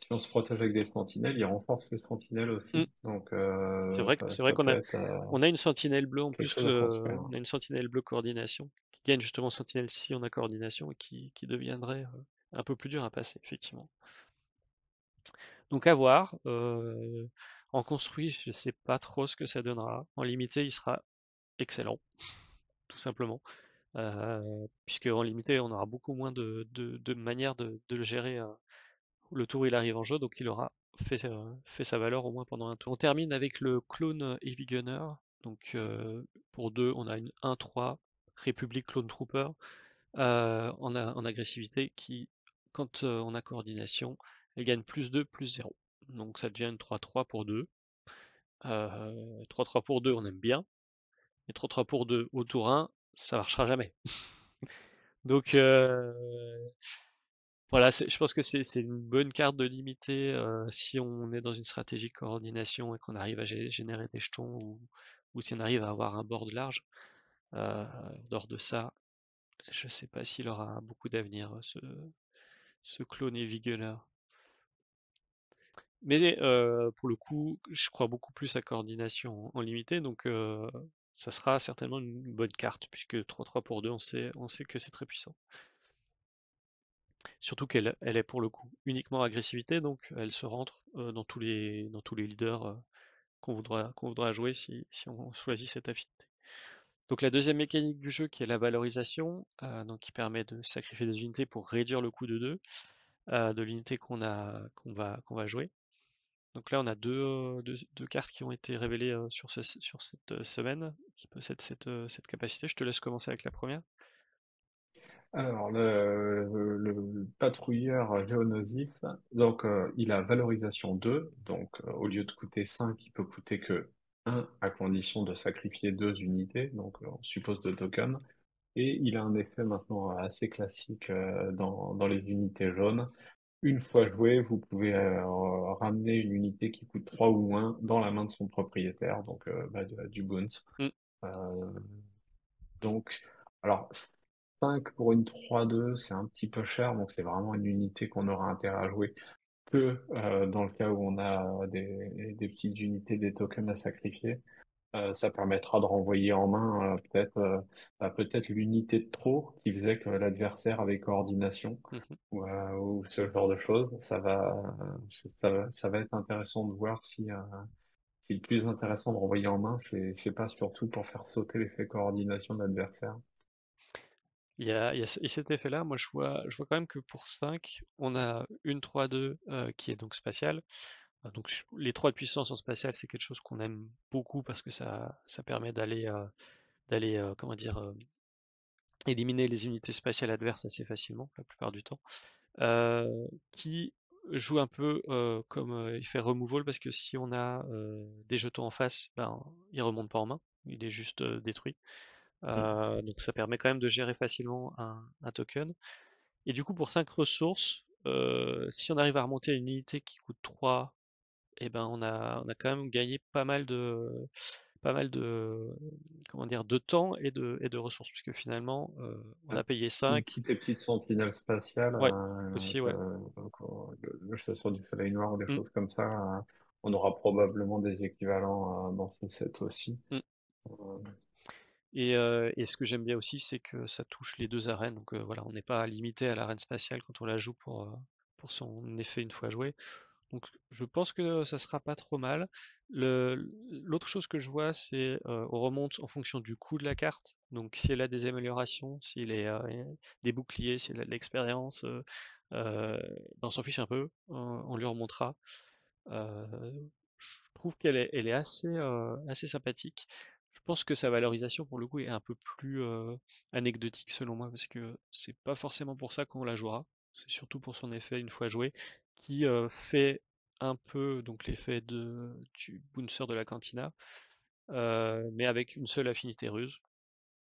on se protège avec des sentinelles, ils renforcent les sentinelles Hmm, aussi. Donc c'est vrai ça qu'on peut a, être on a une sentinelle bleue en quelque plus chose à construire. on a une sentinelle bleue coordination qui gagne justement sentinelle si on a coordination et qui deviendrait un peu plus dur à passer, effectivement. Donc à voir. En construit, je sais pas trop ce que ça donnera. En limité, il sera excellent, tout simplement. Puisque en limité, on aura beaucoup moins de manières de le gérer le tour où il arrive en jeu, donc il aura fait sa valeur au moins pendant un tour. On termine avec le clone Heavy Gunner. Donc pour deux, on a une 1-3 République Clone Trooper en agressivité qui, quand on a coordination, elle gagne plus 2, plus 0. Donc ça devient une 3-3 pour 2. 3-3 pour 2, on aime bien. Mais 3-3 pour 2 au tour 1, ça marchera jamais. Donc voilà, je pense que c'est une bonne carte de limiter si on est dans une stratégie de coordination et qu'on arrive à générer des jetons ou si on arrive à avoir un board large. En dehors de ça, je sais pas s'il aura beaucoup d'avenir, ce clone Heavy Gunner. Mais pour le coup, je crois beaucoup plus à coordination en limité, donc ça sera certainement une bonne carte, puisque 3-3 pour 2, on sait que c'est très puissant. Surtout elle est pour le coup uniquement agressivité, donc elle se rentre dans tous les leaders qu'on voudra jouer si on choisit cette affinité. Donc la deuxième mécanique du jeu qui est la valorisation, donc qui permet de sacrifier des unités pour réduire le coût de 2 de l'unité qu'on va jouer. Donc là on a deux cartes qui ont été révélées sur cette semaine qui possèdent cette capacité. Je te laisse commencer avec la première. Alors, le patrouilleur Geonosis, donc il a valorisation 2, donc au lieu de coûter 5, il peut coûter que 1 à condition de sacrifier 2 unités, donc on suppose 2 tokens. Et il a un effet maintenant assez classique dans les unités jaunes. Une fois joué, vous pouvez ramener une unité qui coûte 3 ou moins dans la main de son propriétaire, donc du bounce. Hmm, Euh, donc, alors, 5 pour une 3-2, c'est un petit peu cher, donc c'est vraiment une unité qu'on aura intérêt à jouer que dans le cas où on a des petites unités, des tokens à sacrifier. Ça permettra de renvoyer en main peut-être l'unité de trop qui faisait que l'adversaire avait coordination mhm. ou ce genre de choses. Ça va être intéressant de voir si le plus intéressant de renvoyer en main, c'est pas surtout pour faire sauter l'effet coordination de l'adversaire. Il y a cet effet-là. Moi, je vois quand même que pour 5, on a une 3-2 qui est donc spatiale. Donc, les 3 de puissance en spatiale, c'est quelque chose qu'on aime beaucoup parce que ça permet d'aller comment dire, éliminer les unités spatiales adverses assez facilement, la plupart du temps. Qui joue un peu comme effet removal parce que si on a des jetons en face, ben, il remonte pas en main, il est juste détruit. Donc ça permet quand même de gérer facilement un token. Et du coup, pour 5 ressources, si on arrive à remonter à une unité qui coûte 3, et ben on a quand même gagné pas mal de comment dire? De temps et de ressources puisque finalement, on Ouais. a payé Ou 5. toutes les petites sentinelles spatiales, Ouais, aussi, ouais. donc, le chasseur du soleil noir ou des Mmh, choses comme ça, on aura probablement des équivalents dans ce set aussi. mmh. Euh, Et ce que j'aime bien aussi, c'est que ça touche les 2 arènes, donc voilà, on n'est pas limité à l'arène spatiale quand on la joue pour son effet une fois joué. Donc je pense que ça sera pas trop mal. L'autre chose que je vois, c'est on remonte en fonction du coût de la carte. Donc si elle a des améliorations, s'il est des boucliers, si elle a de l'expérience, ben, on s'en fiche un peu, on lui remontera. Je trouve qu'elle est assez sympathique. Je pense que sa valorisation pour le coup est un peu plus anecdotique selon moi parce que c'est pas forcément pour ça qu'on la jouera. C'est surtout pour son effet une fois joué qui fait un peu donc l'effet du bouncer de la cantina, mais avec une seule affinité ruse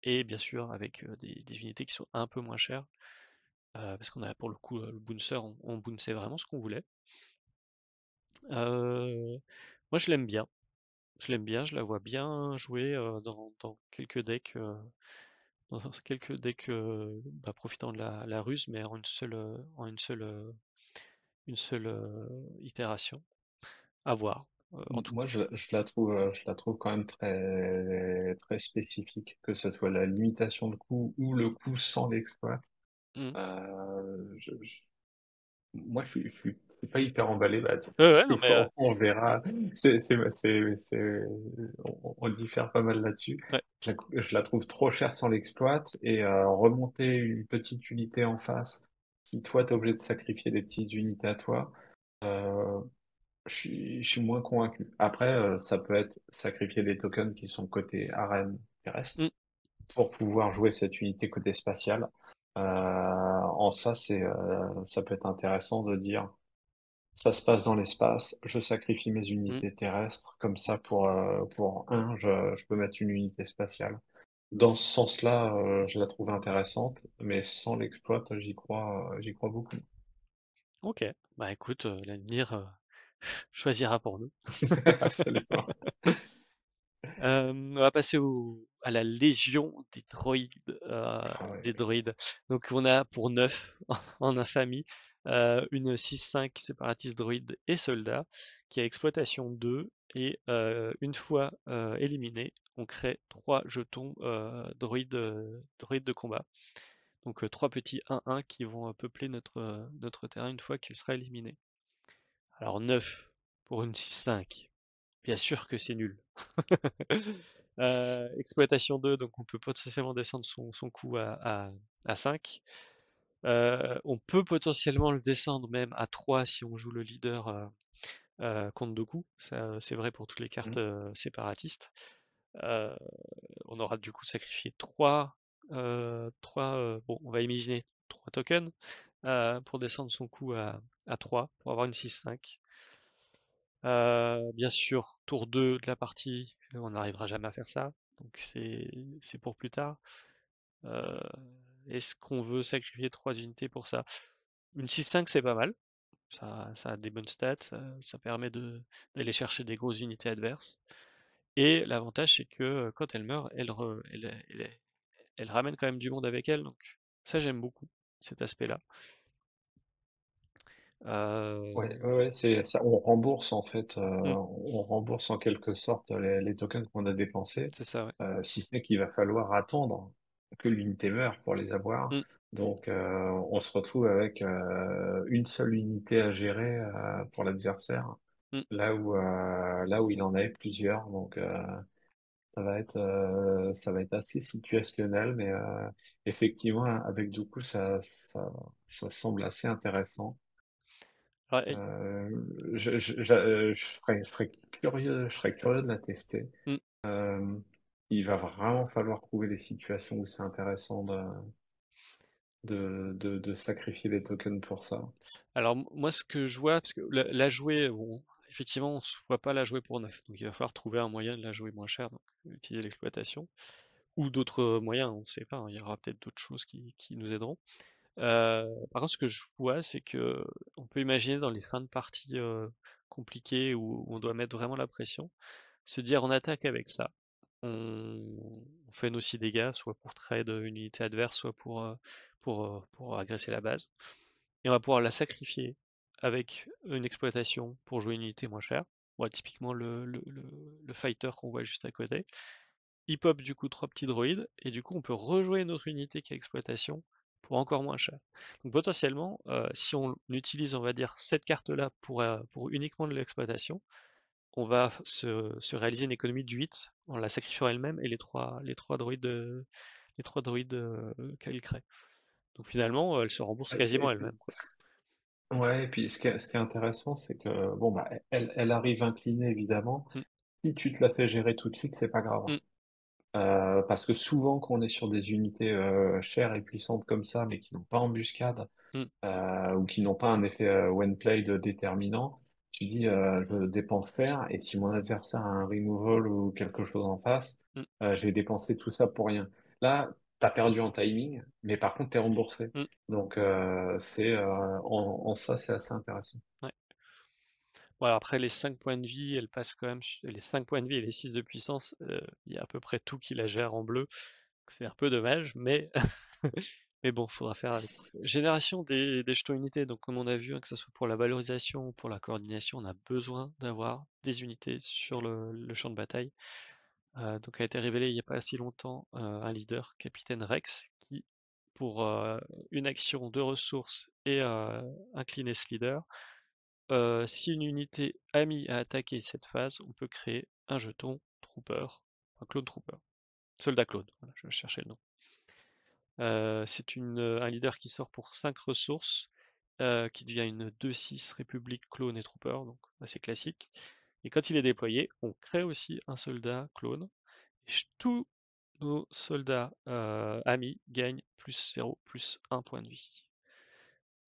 et bien sûr avec des unités qui sont un peu moins chères parce qu'on a pour le coup le bouncer, on bounçait vraiment ce qu'on voulait. Euh, Moi je l'aime bien. Je l'aime bien, je la vois bien jouer dans quelques decks bah, profitant de la ruse, mais en une seule itération. À voir. En tout. Moi, je la trouve quand même très, très spécifique, que ce soit la limitation de coût ou le coût sans l'exploit. Mhm. Moi, je suis pas hyper emballé. Bah, Ouais, ouais, non mais on verra. On diffère pas mal là-dessus. ouais. Je la trouve trop chère sans l'exploit et remonter une petite unité en face, qui toi, t'es obligé de sacrifier des petites unités à toi. euh, je suis moins convaincu. Après, ça peut être sacrifier des tokens qui sont côté arène terrestre Mhm. pour pouvoir jouer cette unité côté spatial. En ça, ça peut être intéressant de dire, ça se passe dans l'espace, je sacrifie mes Mhm. unités terrestres, comme ça pour un, je peux mettre une unité spatiale. Dans ce sens-là, je la trouve intéressante, mais sans l'exploit, j'y crois beaucoup. Ok. Bah écoute, l'avenir choisira pour nous. Absolument. On va passer à la légion des droïdes. Ah ouais. Des droïdes. Donc on a pour 9 en infamie une 6-5 séparatiste droïde et soldat qui a exploitation 2 et une fois éliminé, on crée 3 jetons droïdes de combat. Donc 3 petits 1-1 qui vont peupler notre terrain une fois qu'il sera éliminé. Alors 9 pour une 6-5. Bien sûr que c'est nul. Exploitation 2, donc on peut potentiellement descendre son coût à 5. On peut potentiellement le descendre même à 3 si on joue le leader contre 2 coups. Ça, c'est vrai pour toutes les cartes Mm. séparatistes. Euh, on aura du coup sacrifié 3. Bon, on va imaginer 3 tokens pour descendre son coût à 3 pour avoir une 6-5. Bien sûr, tour 2 de la partie, on n'arrivera jamais à faire ça, donc c'est pour plus tard. Euh, Est-ce qu'on veut sacrifier 3 unités pour ça? Une 6-5 c'est pas mal, ça a des bonnes stats, ça permet d'aller chercher des grosses unités adverses. Et l'avantage c'est que quand elle meurt, elle ramène quand même du monde avec elle, donc ça j'aime beaucoup, cet aspect-là. Ouais, Euh, ouais, ouais, c'est ça. On rembourse en fait, hmm, on rembourse en quelque sorte les tokens qu'on a dépensés, c'est ça, ouais. si ce n'est qu'il va falloir attendre que l'unité meure pour les avoir. Hmm, Donc, on se retrouve avec une seule unité à gérer pour l'adversaire, hmm. là où il en avait plusieurs. Donc, ça va être assez situationnel, mais effectivement, avec du coup, ça semble assez intéressant. Alors, Euh, je serais curieux de la tester. hmm. Euh, il va vraiment falloir trouver des situations où c'est intéressant de sacrifier des tokens pour ça. Alors moi ce que je vois, parce que la jouer, bon, effectivement on ne se voit pas la jouer pour 9, donc il va falloir trouver un moyen de la jouer moins cher, donc utiliser l'exploitation, ou d'autres moyens, on ne sait pas, hein, il y aura peut-être d'autres choses qui nous aideront. Par contre, ce que je vois, c'est que on peut imaginer dans les fins de partie, compliquées où on doit mettre vraiment la pression, se dire: «On attaque avec ça». On fait nos 6 dégâts, soit pour trade, une unité adverse, soit pour agresser la base et on va pouvoir la sacrifier avec une exploitation pour jouer une unité moins chère. Ouais, typiquement le fighter qu'on voit juste à côté. Il pop du coup 3 petits droïdes et du coup on peut rejouer notre unité qui a exploitation pour encore moins cher. Donc potentiellement, si on utilise on va dire cette carte-là pour uniquement de l'exploitation, on va se réaliser une économie de 8 en la sacrifiant elle-même et les 3 droïdes, qu'elle crée. Donc finalement, elle se rembourse Ouais, quasiment elle-même, quoi. ouais, et puis ce qui est intéressant, c'est que bon bah elle arrive inclinée évidemment. Mmh, Si tu te la fais gérer tout de suite, c'est pas grave. mmh, Parce que souvent quand on est sur des unités chères et puissantes comme ça, mais qui n'ont pas embuscade, mmh, ou qui n'ont pas un effet when played déterminant, tu dis je dépense cher et si mon adversaire a un removal ou quelque chose en face, mmh, je vais dépenser tout ça pour rien. Là, t'as perdu en timing, mais par contre t'es remboursé. mmh, Donc en ça c'est assez intéressant. ouais. Bon alors après les 5 points de vie, elle passe quand même su les 5 points de vie et les 6 de puissance, il y a à peu près tout qui la gère en bleu. C'est un peu dommage, mais mais bon, faudra faire avec. Génération des jetons unités, donc comme on a vu, hein, que ça soit pour la valorisation ou pour la coordination, on a besoin d'avoir des unités sur le champ de bataille. Donc a été révélé il n'y a pas si longtemps, un leader, Capitaine Rex, qui pour, une action de ressources et incliner ce leader, si une unité amie a attaqué cette phase, on peut créer un jeton trooper, un clone trooper, soldat clone, voilà, je cherchais le nom. C'est un leader qui sort pour 5 ressources, qui devient une 2-6 République clone et trooper, donc assez classique. Et quand il est déployé, on crée aussi un soldat clone. Et tous nos soldats amis gagnent +0, +1 point de vie.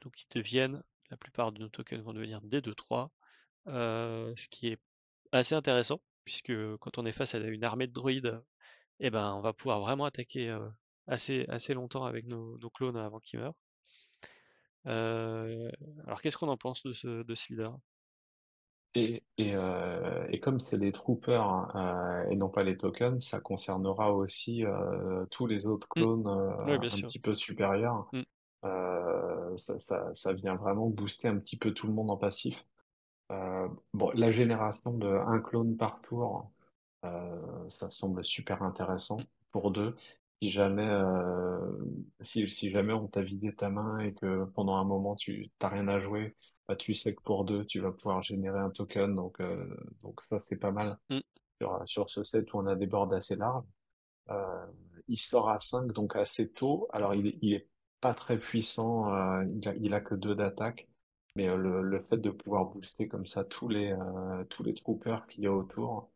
Donc ils deviennent, la plupart de nos tokens vont devenir des 2-3, ce qui est assez intéressant, puisque quand on est face à une armée de droïdes, eh ben, on va pouvoir vraiment attaquer assez longtemps avec nos clones avant qu'ils meurent. Euh, alors qu'est-ce qu'on en pense de ce leader? Et comme c'est des troopers et non pas les tokens, ça concernera aussi tous les autres Hmm, clones oui, bien un sûr. petit peu supérieurs. Hmm, Ça vient vraiment booster un petit peu tout le monde en passif. Bon, la génération de un clone par tour, ça semble super hmm, intéressant pour deux. Si jamais on t'a vidé ta main et que pendant un moment tu t'as rien à jouer, bah, tu sais que pour deux, tu vas pouvoir générer un token. Donc ça, c'est pas mal hmm, sur ce set où on a des boards assez larges. Euh, il sort à 5 donc assez tôt. Alors, il est pas très puissant, il a que 2 d'attaque. Mais le fait de pouvoir booster comme ça tous les troopers qu'il y a autour,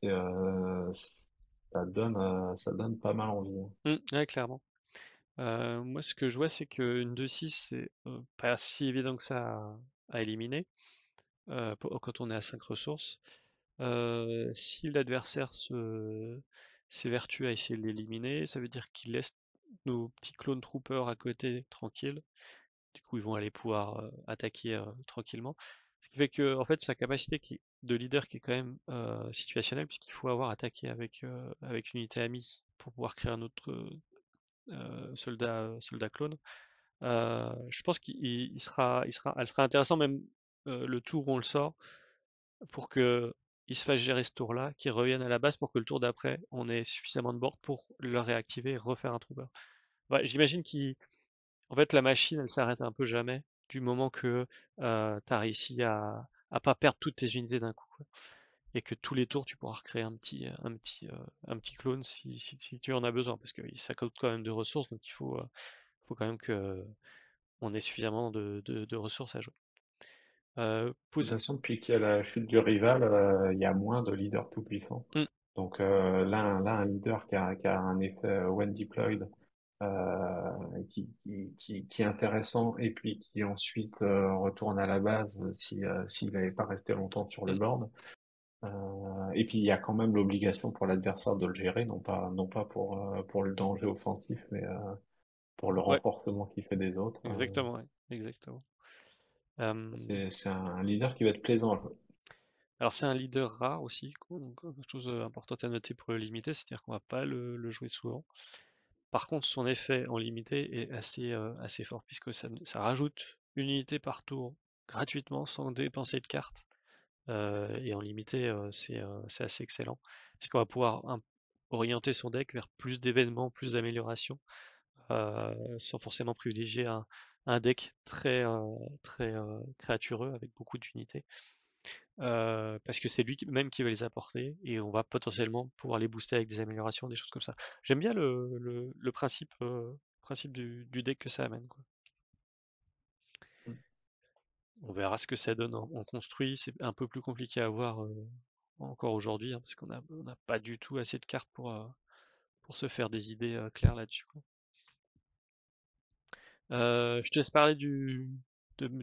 ça donne pas mal envie. ouais, clairement. Moi, ce que je vois, c'est qu'une 2-6, c'est pas si évident que ça à éliminer quand on est à 5 ressources. Si l'adversaire s'évertue à essayer de l'éliminer, ça veut dire qu'il laisse nos petits clone troopers à côté tranquilles. Du coup, ils vont aller pouvoir attaquer tranquillement. Ce qui fait que, en fait, sa capacité de leader qui est quand même situationnelle, puisqu'il faut avoir attaqué avec une unité amie pour pouvoir créer un autre soldat clone. Je pense elle sera intéressant même le tour où on le sort pour que il se fasse gérer ce tour-là, qu'il revienne à la base pour que le tour d'après, on ait suffisamment de board pour le réactiver et refaire un trooper. Ouais, j'imagine qu'en fait la machine elle s'arrête un peu jamais du moment que tu as réussi à pas perdre toutes tes unités d'un coup, quoi. Et que tous les tours tu pourras recréer un petit clone si tu en as besoin parce que ça coûte quand même de ressources donc faut quand même que on ait suffisamment de ressources à jouer. De toute Pose. façon, depuis qu'il y a la chute du rival, il y a moins de leaders tout puissants. Hmm, Donc là, un leader qui a un effet when deployed qui est intéressant et puis qui ensuite retourne à la base s'il n'avait pas resté longtemps sur le hmm, board. Et puis il y a quand même l'obligation pour l'adversaire de le gérer, non pas pour le danger offensif, mais pour le Ouais, renforcement qu'il fait des autres. exactement, ouais, exactement. C'est un leader qui va être plaisant à jouer. Alors c'est un leader rare aussi, donc chose importante à noter pour le limiter, c'est-à-dire qu'on va pas le jouer souvent. Par contre, son effet en limité est assez fort, puisque ça rajoute une unité par tour gratuitement, sans dépenser de cartes. Et en limité, c'est assez excellent, puisqu'on va pouvoir orienter son deck vers plus d'événements, plus d'améliorations, sans forcément privilégier un deck très créatureux avec beaucoup d'unités. Parce que c'est lui même qui va les apporter et on va potentiellement pouvoir les booster avec des améliorations, des choses comme ça. J'aime bien le principe du deck que ça amène, quoi. On verra ce que ça donne en construit. C'est un peu plus compliqué à voir encore aujourd'hui, hein, parce on n'a pas du tout assez de cartes pour se faire des idées claires là-dessus, quoi. Je te laisse parler du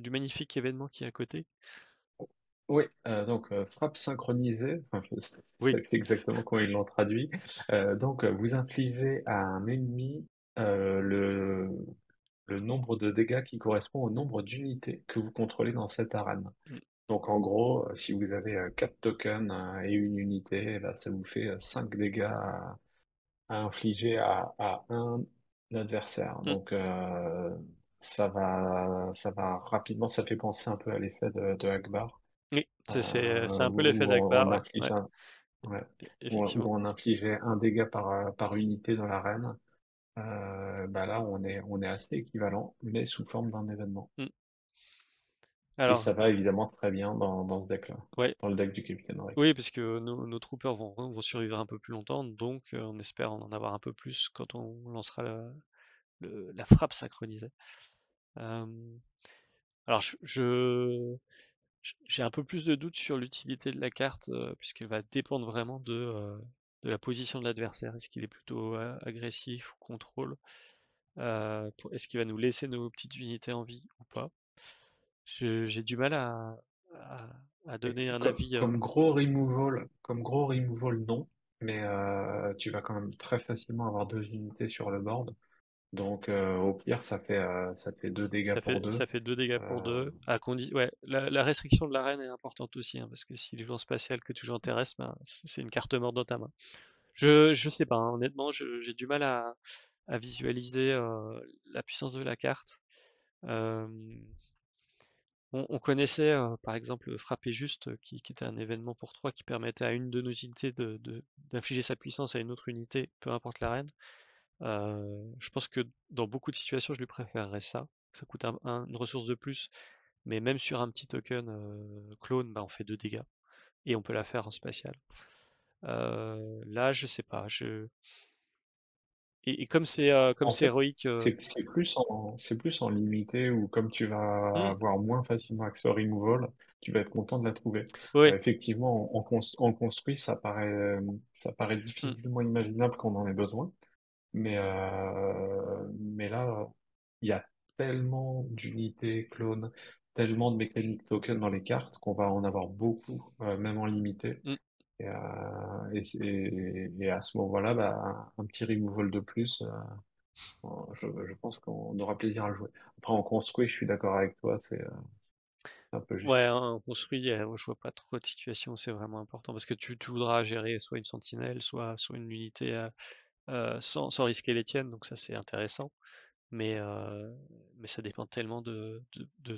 magnifique événement qui est à côté. Oui, donc frappe synchronisée, enfin, je Oui. sais plus exactement comment ils l'ont traduit. Donc, vous infligez à un ennemi le nombre de dégâts qui correspond au nombre d'unités que vous contrôlez dans cette arène. Mm, Donc, en gros, si vous avez 4 tokens et une unité, là, ça vous fait 5 dégâts à infliger à un adversaire. mm. Donc, ça va rapidement, ça fait penser un peu à l'effet de Akbar Oui, c'est un peu l'effet où d'Akbar, on ouais, inflige ouais, ouais, effectivement. où on infligeait un dégât par unité dans l'arène. Bah là, on est assez équivalent, mais sous forme d'un événement. Mm. Et Alors, ça va évidemment très bien dans ce deck-là, ouais, dans le deck du Capitaine oui, Rex. parce que nos troopers vont survivre un peu plus longtemps, donc on espère en avoir un peu plus quand on lancera la frappe synchronisée. Euh, alors, j'ai un peu plus de doutes sur l'utilité de la carte, puisqu'elle va dépendre vraiment de la position de l'adversaire. Est-ce qu'il est plutôt agressif ou contrôle? Est-ce qu'il va nous laisser nos petites unités en vie ou pas? J'ai du mal à, à Et donner un avis. comme gros removal, non, mais tu vas quand même très facilement avoir deux unités sur le board. Donc au pire, ça te fait deux dégâts pour Ça deux. fait 2 dégâts pour Euh, 2. Ouais, la restriction de l'arène est importante aussi, hein, parce que si les joueurs spatial que tu joues intéressent, ben, c'est une carte morte dans ta main. Je sais pas, hein, honnêtement, j'ai du mal à visualiser la puissance de la carte. Euh, on connaissait par exemple Frapper Juste, qui était un événement pour 3 qui permettait à une de nos unités d'infliger sa puissance à une autre unité, peu importe l'arène. Je pense que dans beaucoup de situations, je lui préférerais ça. Ça coûte une ressource de plus, mais même sur un petit token clone, bah, on fait 2 dégâts et on peut la faire en spatial. Là, je sais pas. Et comme En c'est fait, héroïque, c'est plus en limité ou comme tu vas hmm, avoir moins facilement accès au removal, tu vas être content de la trouver. ouais, Effectivement, en construit, ça paraît hmm, difficilement imaginable qu'on en ait besoin. Mais là, il y a tellement d'unités clones, tellement de mécaniques token dans les cartes qu'on va en avoir beaucoup, même en limité. hmm. Et à ce moment-là, bah, un petit removal de plus, je pense qu'on aura plaisir à le jouer. Après, en construit, je suis d'accord avec toi, c'est un peu Ouais, juste. hein, on construit, je vois pas trop de situations, c'est vraiment important parce que tu voudras gérer soit une sentinelle, soit une unité sans risquer les tiennes, donc ça c'est intéressant. Mais, euh, mais ça dépend tellement de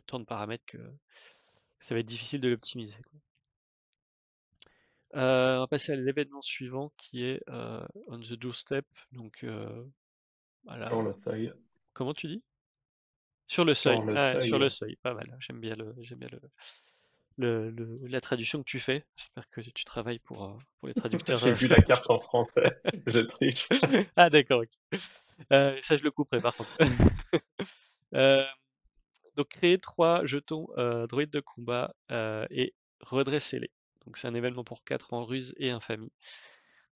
tant de paramètres que ça va être difficile de l'optimiser, quoi. On va passer à l'événement suivant qui est On the Doorstep. Donc Sur voilà. le seuil, Comment tu dis? Sur le sur seuil. le Ah, sur seuil, le seuil, pas mal. J'aime bien la traduction que tu fais. J'espère que tu travailles pour les traducteurs. j'ai vu la carte en français, je triche. Ah d'accord, ok. Ça je le couperai par contre. Euh, donc créer 3 jetons droïdes de combat et redressez-les. Donc c'est un événement pour 4 en ruse et infamie.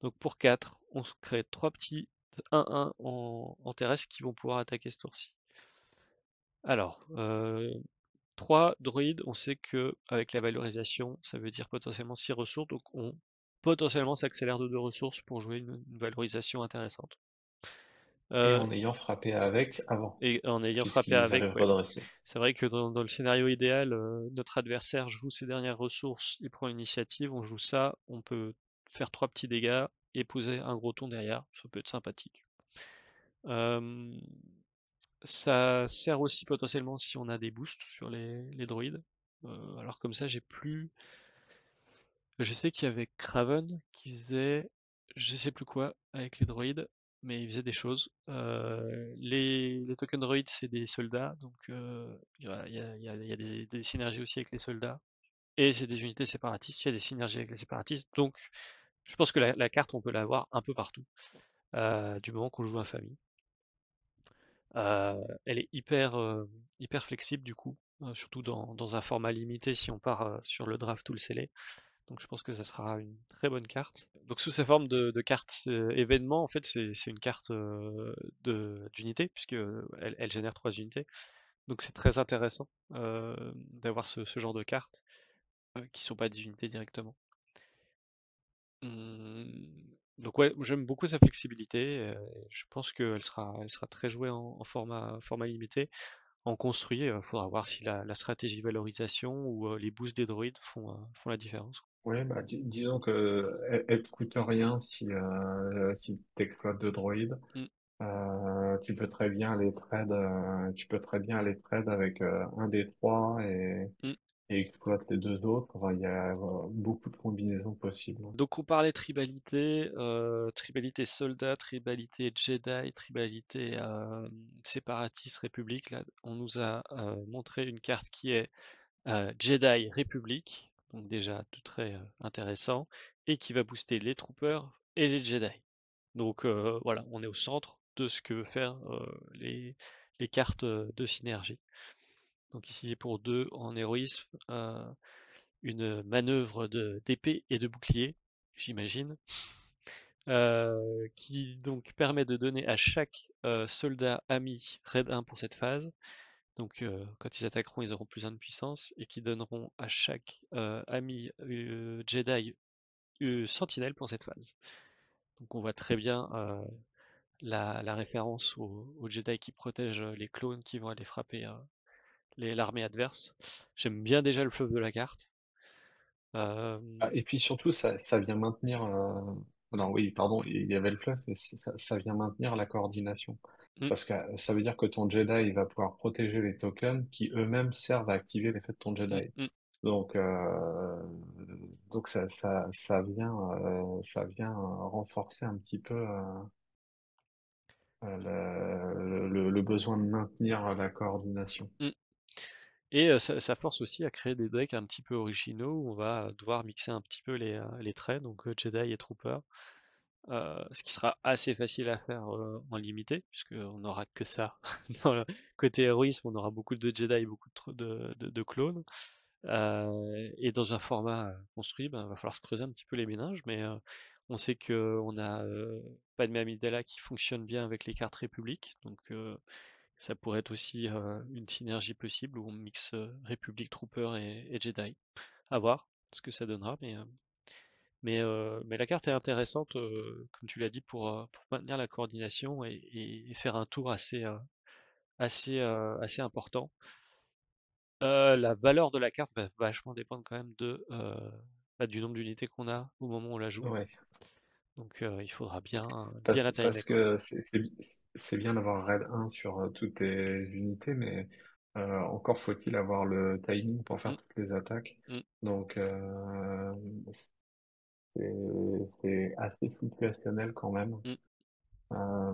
Donc pour 4, on se crée 3 petits 1-1 en terrestre qui vont pouvoir attaquer ce tour-ci. Alors, 3 droïdes, on sait que avec la valorisation, ça veut dire potentiellement 6 ressources, donc on potentiellement s'accélère de 2 ressources pour jouer une valorisation intéressante. Et Euh, en ayant frappé avec avant, et en ayant frappé puisqu'ils avec, avaient ouais. redressé. C'est vrai que dans le scénario idéal, notre adversaire joue ses dernières ressources, il prend l'initiative, on joue ça, on peut faire 3 petits dégâts et poser un gros ton derrière, ça peut être sympathique. Euh, Ça sert aussi potentiellement si on a des boosts sur les droïdes. Alors comme ça, j'ai plus. Je sais qu'il y avait Craven qui faisait, je sais plus quoi avec les droïdes, mais il faisait des choses. Les tokens droïdes, c'est des soldats, donc voilà, il y a des synergies aussi avec les soldats. Et c'est des unités séparatistes, il y a des synergies avec les séparatistes. Donc je pense que la carte, on peut l'avoir un peu partout, du moment qu'on joue en famille. Elle est hyper flexible du coup, surtout dans un format limité si on part sur le draft ou le scellé. Donc je pense que ça sera une très bonne carte. Donc sous sa forme de carte événement, en fait, c'est une carte d'unité, puisque elle génère 3 unités. Donc c'est très intéressant d'avoir ce genre de cartes qui sont pas des unités directement. Hum, Donc ouais, j'aime beaucoup sa flexibilité. Je pense elle sera très jouée en format limité. En construit, il faudra voir si la stratégie valorisation ou les boosts des droïdes font la différence. Oui, bah, disons que elle te coûte rien si tu exploites de droïdes. Mm, Tu peux très bien aller trade avec un des trois mm. et exploite les deux autres. Enfin, il y a beaucoup de combinaisons possibles. Donc on parlait tribalité, tribalité soldat, tribalité Jedi, tribalité séparatiste République. Là, on nous a montré une carte qui est Jedi République, donc déjà tout très intéressant, et qui va booster les troopers et les Jedi. Donc voilà, on est au centre de ce que veut faire les cartes de synergie. Donc ici pour 2 en héroïsme, une manœuvre d'épée et de bouclier, j'imagine, qui donc permet de donner à chaque soldat ami raid 1 pour cette phase. Donc quand ils attaqueront, ils auront plus 1 de puissance, et qui donneront à chaque ami Jedi sentinelle pour cette phase. Donc on voit très bien la référence aux Jedi qui protègent les clones qui vont aller frapper l'armée adverse. J'aime bien déjà le fleuve de la carte. Euh, Ah, et puis surtout, ça vient maintenir. Non, oui, pardon, il y avait le fluff, mais ça vient maintenir la coordination. mm, Parce que ça veut dire que ton Jedi il va pouvoir protéger les tokens qui eux-mêmes servent à activer l'effet de ton mm, Jedi. mm. Donc, ça vient renforcer un petit peu le besoin de maintenir la coordination. Mm. Et ça force aussi à créer des decks un petit peu originaux où on va devoir mixer un petit peu les traits, donc Jedi et Trooper, ce qui sera assez facile à faire en limité, puisqu'on n'aura que ça. Côté héroïsme, on aura beaucoup de Jedi et beaucoup de clones. Et dans un format construit, ben, va falloir se creuser un petit peu les méninges, mais on sait qu'on a Padmé Amidala qui fonctionne bien avec les cartes République, donc ça pourrait être aussi une synergie possible où on mixe République, Trooper et Jedi. À voir ce que ça donnera, mais la carte est intéressante, comme tu l'as dit, pour maintenir la coordination et faire un tour assez important. La valeur de la carte va vachement dépendre quand même bah, du nombre d'unités qu'on a au moment où on la joue. Ouais. Donc il faudra bien la timer, Parce quoi. que c'est bien d'avoir raid 1 sur toutes tes unités, mais encore faut-il avoir le timing pour Mm, faire toutes les attaques. mm, Donc c'est assez situationnel quand même. mm. Euh,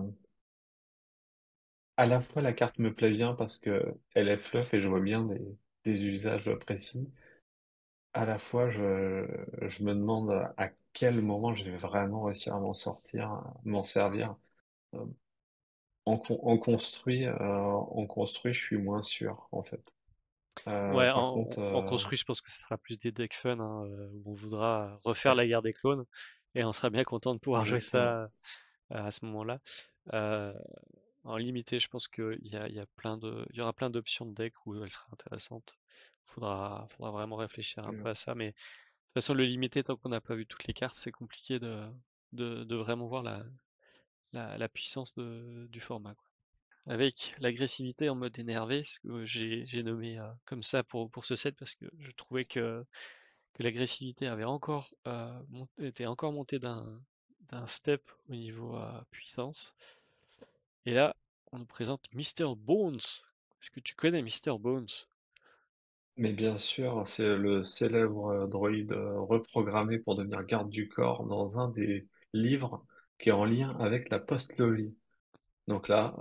à la fois la carte me plaît bien parce que elle est fluff et je vois bien des usages précis. À la fois je me demande à quel moment je vais vraiment réussir à m'en servir. Euh, en construit, je suis moins sûr, en fait. Ouais, Par contre, en construit, je pense que ce sera plus des decks fun, hein, où on voudra refaire la guerre des clones, et on sera bien content de pouvoir jouer exactement. ça à ce moment-là. Euh, En limité, je pense il y aura plein d'options de deck où elle sera intéressante. Faudra vraiment réfléchir un peu à ça, mais de toute façon, le limité, tant qu'on n'a pas vu toutes les cartes, c'est compliqué de vraiment voir la puissance du format, quoi. Avec l'agressivité en mode énervé, ce que j'ai nommé comme ça pour ce set parce que je trouvais que l'agressivité avait encore était encore montée d'un step au niveau puissance. Et là, on nous présente Mister Bones. Est-ce que tu connais Mister Bones? Mais bien sûr, c'est le célèbre droïde reprogrammé pour devenir garde du corps dans un des livres qui est en lien avec la post-logie. Donc là,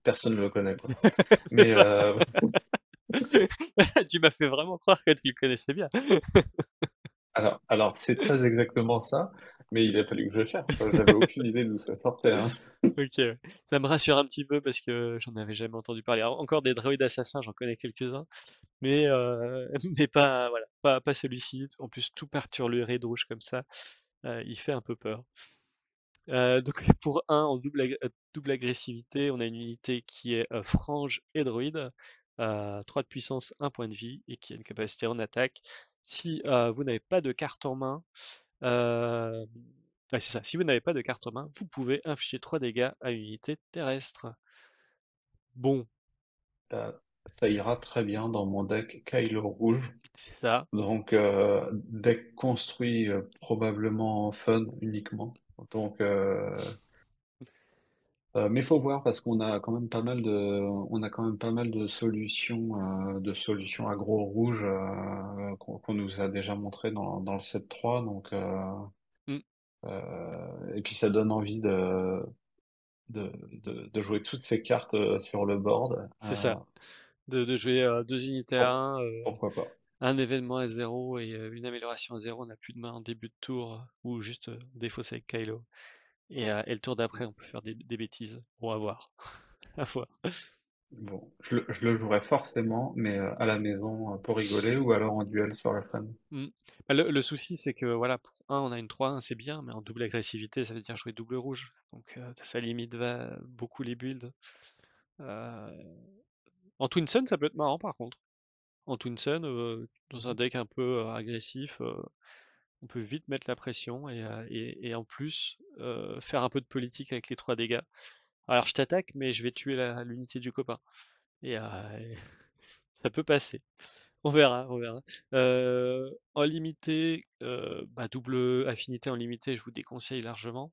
personne ne le connaît, quoi. C'est Mais ça. Tu m'as fait vraiment croire que tu le connaissais bien. alors c'est très exactement ça, mais il a fallu que je cherche. J'avais aucune idée d'où ça sortait, hein. Ok, ouais. Ça me rassure un petit peu parce que j'en avais jamais entendu parler. Alors, encore des droïdes assassins, j'en connais quelques-uns, mais mais pas voilà, pas celui-ci. En plus, tout peinturluré de rouge comme ça, il fait un peu peur. Donc pour un en double agressivité, on a une unité qui est frange et droïde, 3 de puissance, 1 point de vie et qui a une capacité en attaque. Si vous n'avez pas de carte en main, euh, ouais, c'est ça. Si vous n'avez pas de carte en main, vous pouvez infliger 3 dégâts à une unité terrestre. Bon, Ça, ça ira très bien dans mon deck Kylo rouge. c'est ça. Donc, deck construit probablement fun uniquement. Donc, mais il faut voir parce qu'on a quand même pas mal on a quand même pas mal de solutions aggro rouge qu'on nous a déjà montré dans le set 3. Donc, Mm, et puis ça donne envie de jouer toutes ces cartes sur le board. c'est ça. De jouer 2 unités à Pour- 1, Pourquoi pas? un événement à 0 et une amélioration à 0. On n'a plus de main en début de tour ou juste défausser avec Kylo. Et le tour d'après, on peut faire des bêtises. Bon, à voir. À voir. Bon, je le jouerai forcément, mais à la maison pour rigoler ou alors en duel sur la fan. Mm. Bah, le souci, c'est que voilà, pour un, on a une 3-1, c'est bien, mais en double agressivité, ça veut dire jouer double rouge. Donc ça limite beaucoup les builds. Euh, En Twin Sun, ça peut être marrant par contre. En Twin Sun, dans un Mhm. deck un peu agressif, on peut vite mettre la pression et en plus faire un peu de politique avec les 3 dégâts. Alors je t'attaque, mais je vais tuer l'unité du copain. Et ça peut passer. On verra, on verra. En limité, bah, double affinité en limité, je vous déconseille largement.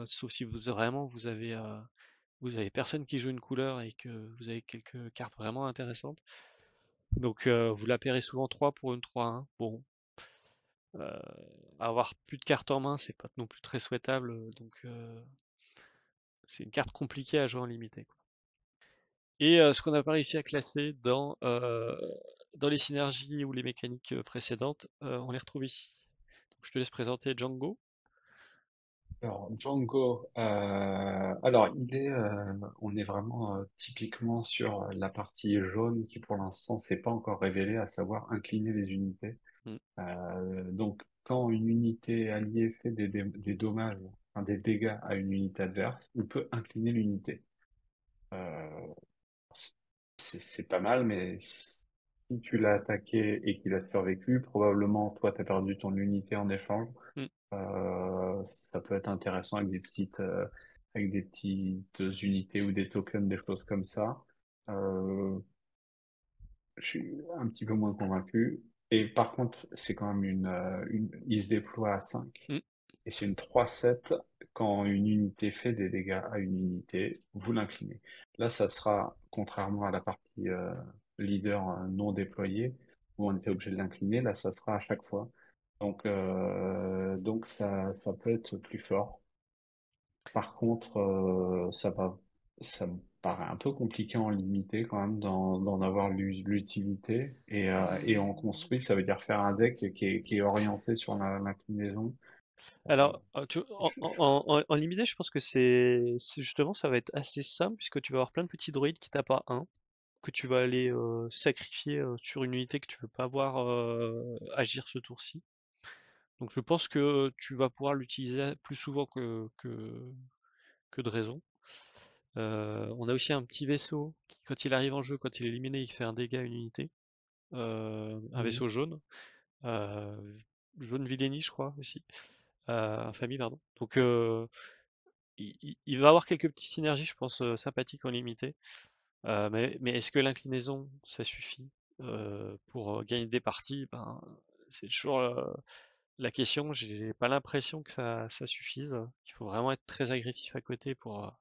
Sauf si vous avez personne qui joue une couleur et que vous avez quelques cartes vraiment intéressantes. Donc vous la paierez souvent 3 pour une 3-1. Bon, euh, avoir plus de cartes en main, c'est pas non plus très souhaitable. Donc c'est une carte compliquée à jouer en limité, quoi. Et ce qu'on n'a pas réussi à classer dans les synergies ou les mécaniques précédentes, on les retrouve ici. Donc, je te laisse présenter Django. Alors, Django, alors on est vraiment typiquement sur la partie jaune qui pour l'instant s'est pas encore révélée, à savoir incliner les unités. Mm, Donc, quand une unité alliée fait des dommages, enfin, des dégâts à une unité adverse, on peut incliner l'unité. Euh, c'est pas mal, mais si tu l'as attaqué et qu'il a survécu, probablement toi, tu as perdu ton unité en échange. mm. Euh, Ça peut être intéressant avec des petites unités ou des tokens, des choses comme ça. Euh, je suis un petit peu moins convaincu. Et par contre, c'est quand même il se déploie à 5. Mm. Et c'est une 3-7. Quand une unité fait des dégâts à une unité, vous l'inclinez. Là, ça sera, contrairement à la partie leader non déployée, où on était obligé de l'incliner, là, ça sera à chaque fois. Donc ça peut être plus fort. Par contre, ça me paraît un peu compliqué en limiter quand même d'en avoir l'utilité. Et en Mm. construit, ça veut dire faire un deck qui est orienté sur l'inclinaison. Euh, Alors, je- je- en limité, je pense que justement, ça va être assez simple puisque tu vas avoir plein de petits droïdes qui tapent à 1, que tu vas aller sacrifier sur une unité que tu veux pas voir agir ce tour-ci. Donc je pense que tu vas pouvoir l'utiliser plus souvent que de raison. On a aussi un petit vaisseau qui, quand il arrive en jeu, quand il est éliminé, il fait un dégât à une unité. Un Mhm. vaisseau jaune. Euh, Jaune Villénie, je crois aussi. Infamie, pardon. Donc il va avoir quelques petites synergies, je pense, sympathiques en limité. Mais est-ce que l'inclinaison, ça suffit pour gagner des parties? Ben, c'est toujours la question. J'ai pas l'impression que ça suffise. Il faut vraiment être très agressif à côté pour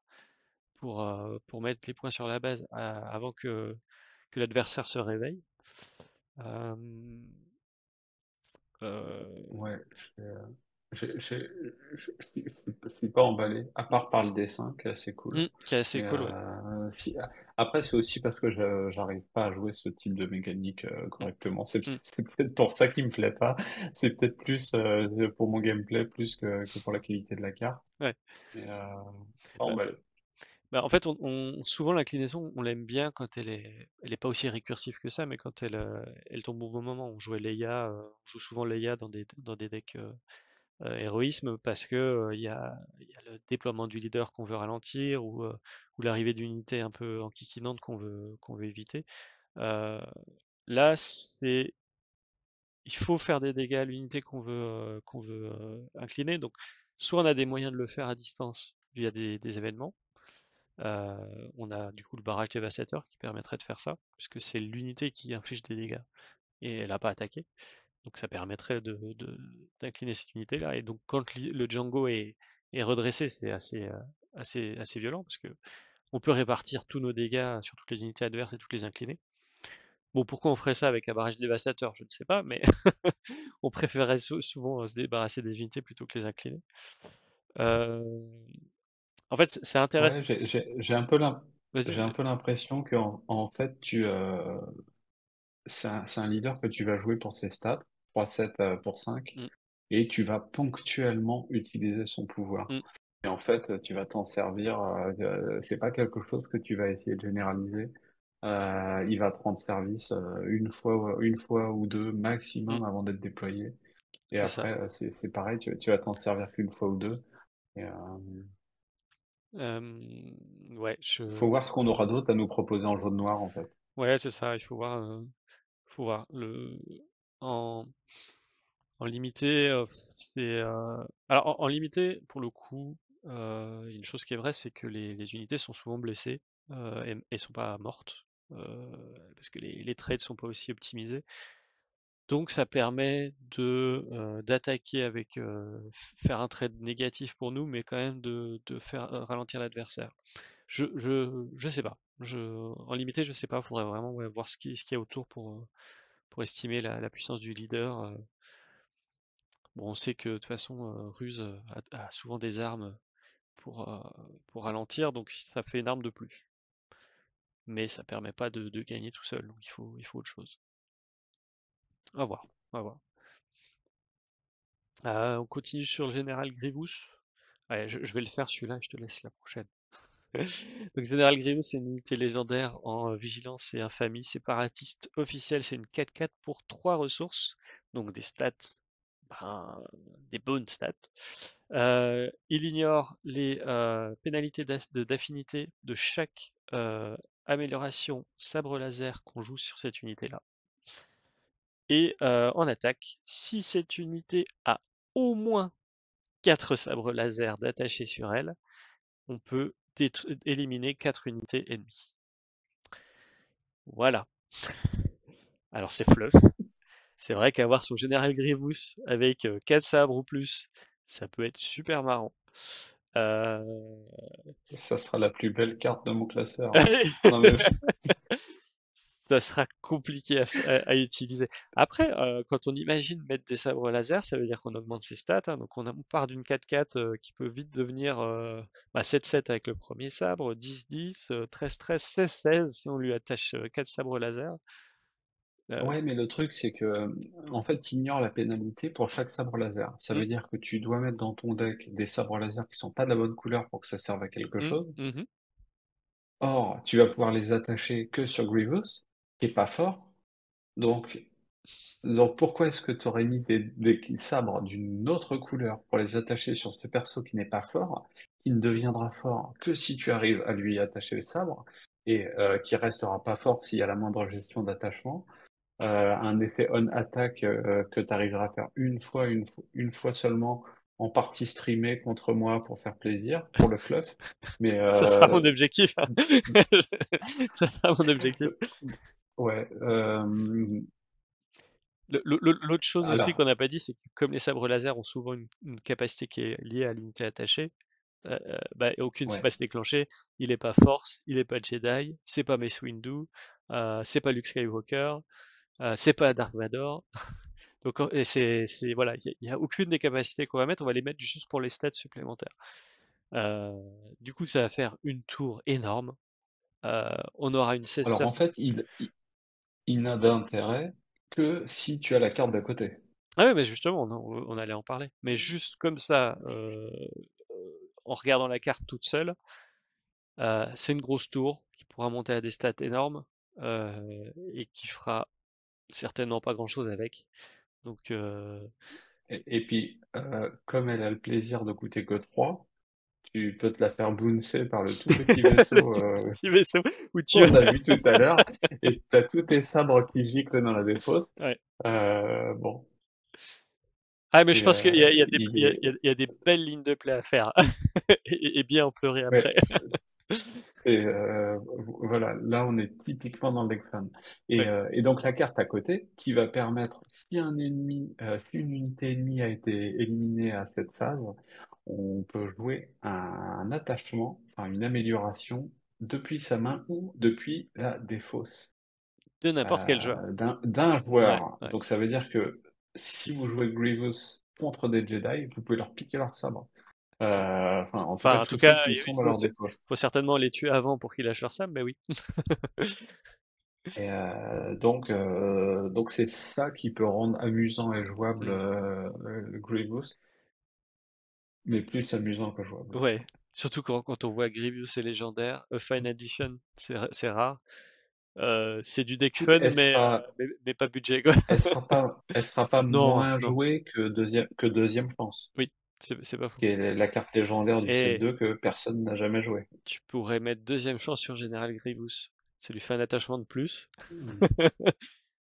mettre les points sur la base avant que l'adversaire se réveille. Euh, euh, Ouais, je suis pas emballé, à part par le dessin, qui est assez cool. qui est assez Mais cool, ouais. si, après, c'est aussi parce que j'arrive pas à jouer ce type de mécanique Mm, correctement. C'est mm, c'est peut-être pour ça qu'il me plaît pas. C'est peut-être plus pour mon gameplay plus que pour la qualité de la carte. ouais. Mais pas Bah, emballé. bah, en fait, souvent l'inclinaison, on l'aime bien quand elle est pas aussi récursive que ça, mais quand elle tombe au bon moment. On jouait Leia, on joue souvent Leia dans des decks héroïsme parce que il y a le déploiement du leader qu'on veut ralentir ou l'arrivée d'unités un peu enquiquinantes qu'on veut éviter. Euh, Là, il faut faire des dégâts à l'unité qu'on veut incliner. Donc, soit on a des moyens de le faire à distance via des événements. Euh, on a du coup le barrage dévastateur qui permettrait de faire ça, puisque c'est l'unité qui inflige des dégâts et elle n'a pas attaqué. Donc ça permettrait d'incliner cette unité-là. Et donc quand le Django est redressé, c'est assez violent, parce que on peut répartir tous nos dégâts sur toutes les unités adverses et toutes les incliner. Bon, pourquoi on ferait ça avec un barrage dévastateur, je ne sais pas, mais on préférerait souvent se débarrasser des unités plutôt que les incliner. Euh, En fait, c'est Ouais, intéressant. Vas-y, j'ai un vas-y. peu l'impression que en fait, c'est un leader que tu vas jouer pour ses stats, 3-7 pour 5, Mm, et tu vas ponctuellement utiliser son pouvoir. mm, Et en fait, tu vas t'en servir, c'est pas quelque chose que tu vas essayer de généraliser. Il va te rendre service une fois ou deux mm, maximum avant d'être déployé. Et c'est ça. après, c'est pareil, tu vas t'en servir qu'une fois ou deux. Et, Ouais, faut voir ce qu'on aura d'autre à nous proposer en jaune noir, en fait. ouais, c'est ça. Il faut voir. Faut voir. En, en limité, alors en limité, pour le coup, une chose qui est vraie, c'est que les unités sont souvent blessées et sont pas mortes parce que les trades sont pas aussi optimisés. Donc ça permet d'attaquer avec faire un trade négatif pour nous, mais quand même de faire ralentir l'adversaire. Je sais pas. En limité, je sais pas. Faudrait vraiment, ouais, voir ce qu'il y a autour pour estimer la puissance du leader. Bon, on sait que de toute façon, Ruse a souvent des armes pour, euh, pour ralentir, donc ça fait une arme de plus. Mais ça permet pas de gagner tout seul, donc il faut autre chose. À voir, à voir. On continue sur le général Grievous. Ouais, je vais le faire celui-là, je te laisse la prochaine. Donc Général Grievous, c'est une unité légendaire en vigilance et infamie séparatiste officielle. C'est une 4/4 pour 3 ressources, donc des stats, ben, des bonnes stats. Il ignore les pénalités d'affinité de chaque amélioration sabre laser qu'on joue sur cette unité-là. Et en attaque, si cette unité a au moins 4 sabres laser d'attachés sur elle, on peut éliminer 4 unités ennemies. Voilà. Alors c'est fluff. C'est vrai qu'avoir son général Grievous avec 4 sabres ou plus, ça peut être super marrant. Euh, Ça sera la plus belle carte de mon classeur, hein. Non, mais Ça sera compliqué à utiliser. Après, quand on imagine mettre des sabres laser, ça veut dire qu'on augmente ses stats, hein. Donc on part d'une 4/4 qui peut vite devenir 7/7 avec le premier sabre, 10/10, 13/13, 16/16 si on lui attache 4 sabres laser. Euh, ouais, mais le truc, c'est que, en fait, il ignore la pénalité pour chaque sabre laser. Ça hum, veut dire que tu dois mettre dans ton deck des sabres laser qui sont pas de la bonne couleur pour que ça serve à quelque chose. mhm, Or, tu vas pouvoir les attacher que sur Grievous, qui est pas fort. Donc, pourquoi est-ce que tu aurais mis des sabres d'une autre couleur pour les attacher sur ce perso qui n'est pas fort, qui ne deviendra fort que si tu arrives à lui attacher le sabre, et qui restera pas fort s'il y a la moindre gestion d'attachement? Un effet on attack que tu arriveras à faire une fois seulement en partie streamer contre moi pour faire plaisir, pour le fluff. Mais Ça sera mon objectif, hein. Ça sera mon objectif. ouais, L'autre chose aussi alors, qu'on n'a pas dit, c'est que comme les sabres laser ont souvent une capacité qui est liée à l'unité attachée, bah, aucune ne ouais. va se déclencher. Il est pas Force, il est pas Jedi, c'est pas Mace Windu, c'est pas Luke Skywalker, c'est pas Dark Vador. Donc et voilà, il y a aucune des capacités qu'on va mettre, on va les mettre juste pour les stats supplémentaires. Heu, du coup, ça va faire une tour énorme. On aura une Alors en 16 fait, il n'a d'intérêt que si tu as la carte d'à côté. ah ouais, mais justement, on allait en parler. Mais juste comme ça, en regardant la carte toute seule, c'est une grosse tour qui pourra monter à des stats énormes, et qui fera certainement pas grand-chose avec. Donc Et puis, comme elle a le plaisir de coûter que 3, tu peux te la faire bouncer par le tout petit le vaisseau tout petit vaisseau où tu qu'on a vu tout à l'heure, et tu as tous tes sabres qui giclent dans la défausse. ouais. Bon, Ah mais je c'est, pense qu'il y a des il il y a est, il y a il y a des belles lignes de play à faire et bien en pleurer ouais, après. voilà, là on est typiquement dans le deck fan. Ouais. Et donc la carte à côté qui va permettre, si une unité ennemie a été éliminée à cette phase, on peut jouer un attachement, enfin une amélioration depuis sa main ou depuis la défausse De n'importe quel joueur. d'un Ouais, joueur. ouais. Donc ça veut dire que si vous jouez Grievous contre des Jedi, vous pouvez leur piquer leur sabre. Enfin, en tout cas, Enfin, en tous tout ceux cas, qui il sont dans faut leur défausse. faut certainement les tuer avant pour qu'ils lâchent leur sable, mais oui. Donc c'est ça qui peut rendre amusant et jouable Mmh. Grievous, mais plus amusant que jouable. Ouais, surtout quand on voit Grievous et légendaire, A Fine Edition, c'est rare. C'est du deck Écoute, fun, mais pas budget, quoi. elle sera pas Non, moins non, jouée que deuxième chance, oui, c'est pas faux. qui est la carte légendaire du set Et 2 que personne n'a jamais joué. tu pourrais mettre deuxième chance sur Général Grievous. Ça lui fait un attachement de plus. Hmm.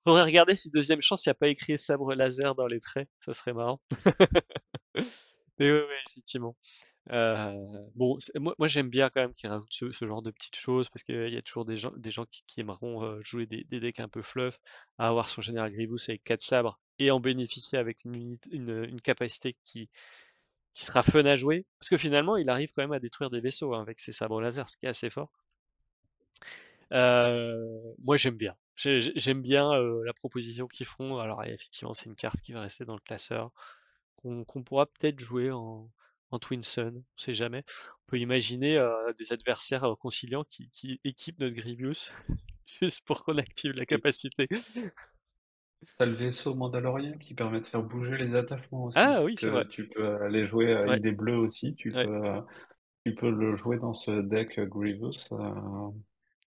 Faudrait regarder si deuxième chance, il y a pas écrit sabre laser dans les traits, ça serait marrant. Mais ouais, ouais, effectivement. Bon, moi j'aime bien quand même qu'ils rajoutent ce genre de petites choses parce qu'il y a toujours des gens qui aimeront jouer des decks un peu fluff, à avoir son général Grievous avec 4 sabres et en bénéficier avec une capacité qui sera fun à jouer. Parce que finalement, il arrive quand même à détruire des vaisseaux hein, avec ses sabres laser, ce qui est assez fort. Moi j'aime bien. J'aime bien la proposition qu'ils font. Alors effectivement, c'est une carte qui va rester dans le classeur qu'on pourra peut-être jouer en Twin Sun, on sait jamais. On peut imaginer des adversaires conciliants qui équipent notre Grievous juste pour qu'on active la Et capacité. t'as le vaisseau Mandalorien qui permet de faire bouger les attachements aussi, Ah oui, c'est que vrai. tu peux aller jouer, Ouais, il est bleu aussi, ouais. tu peux le jouer dans ce deck Grievous.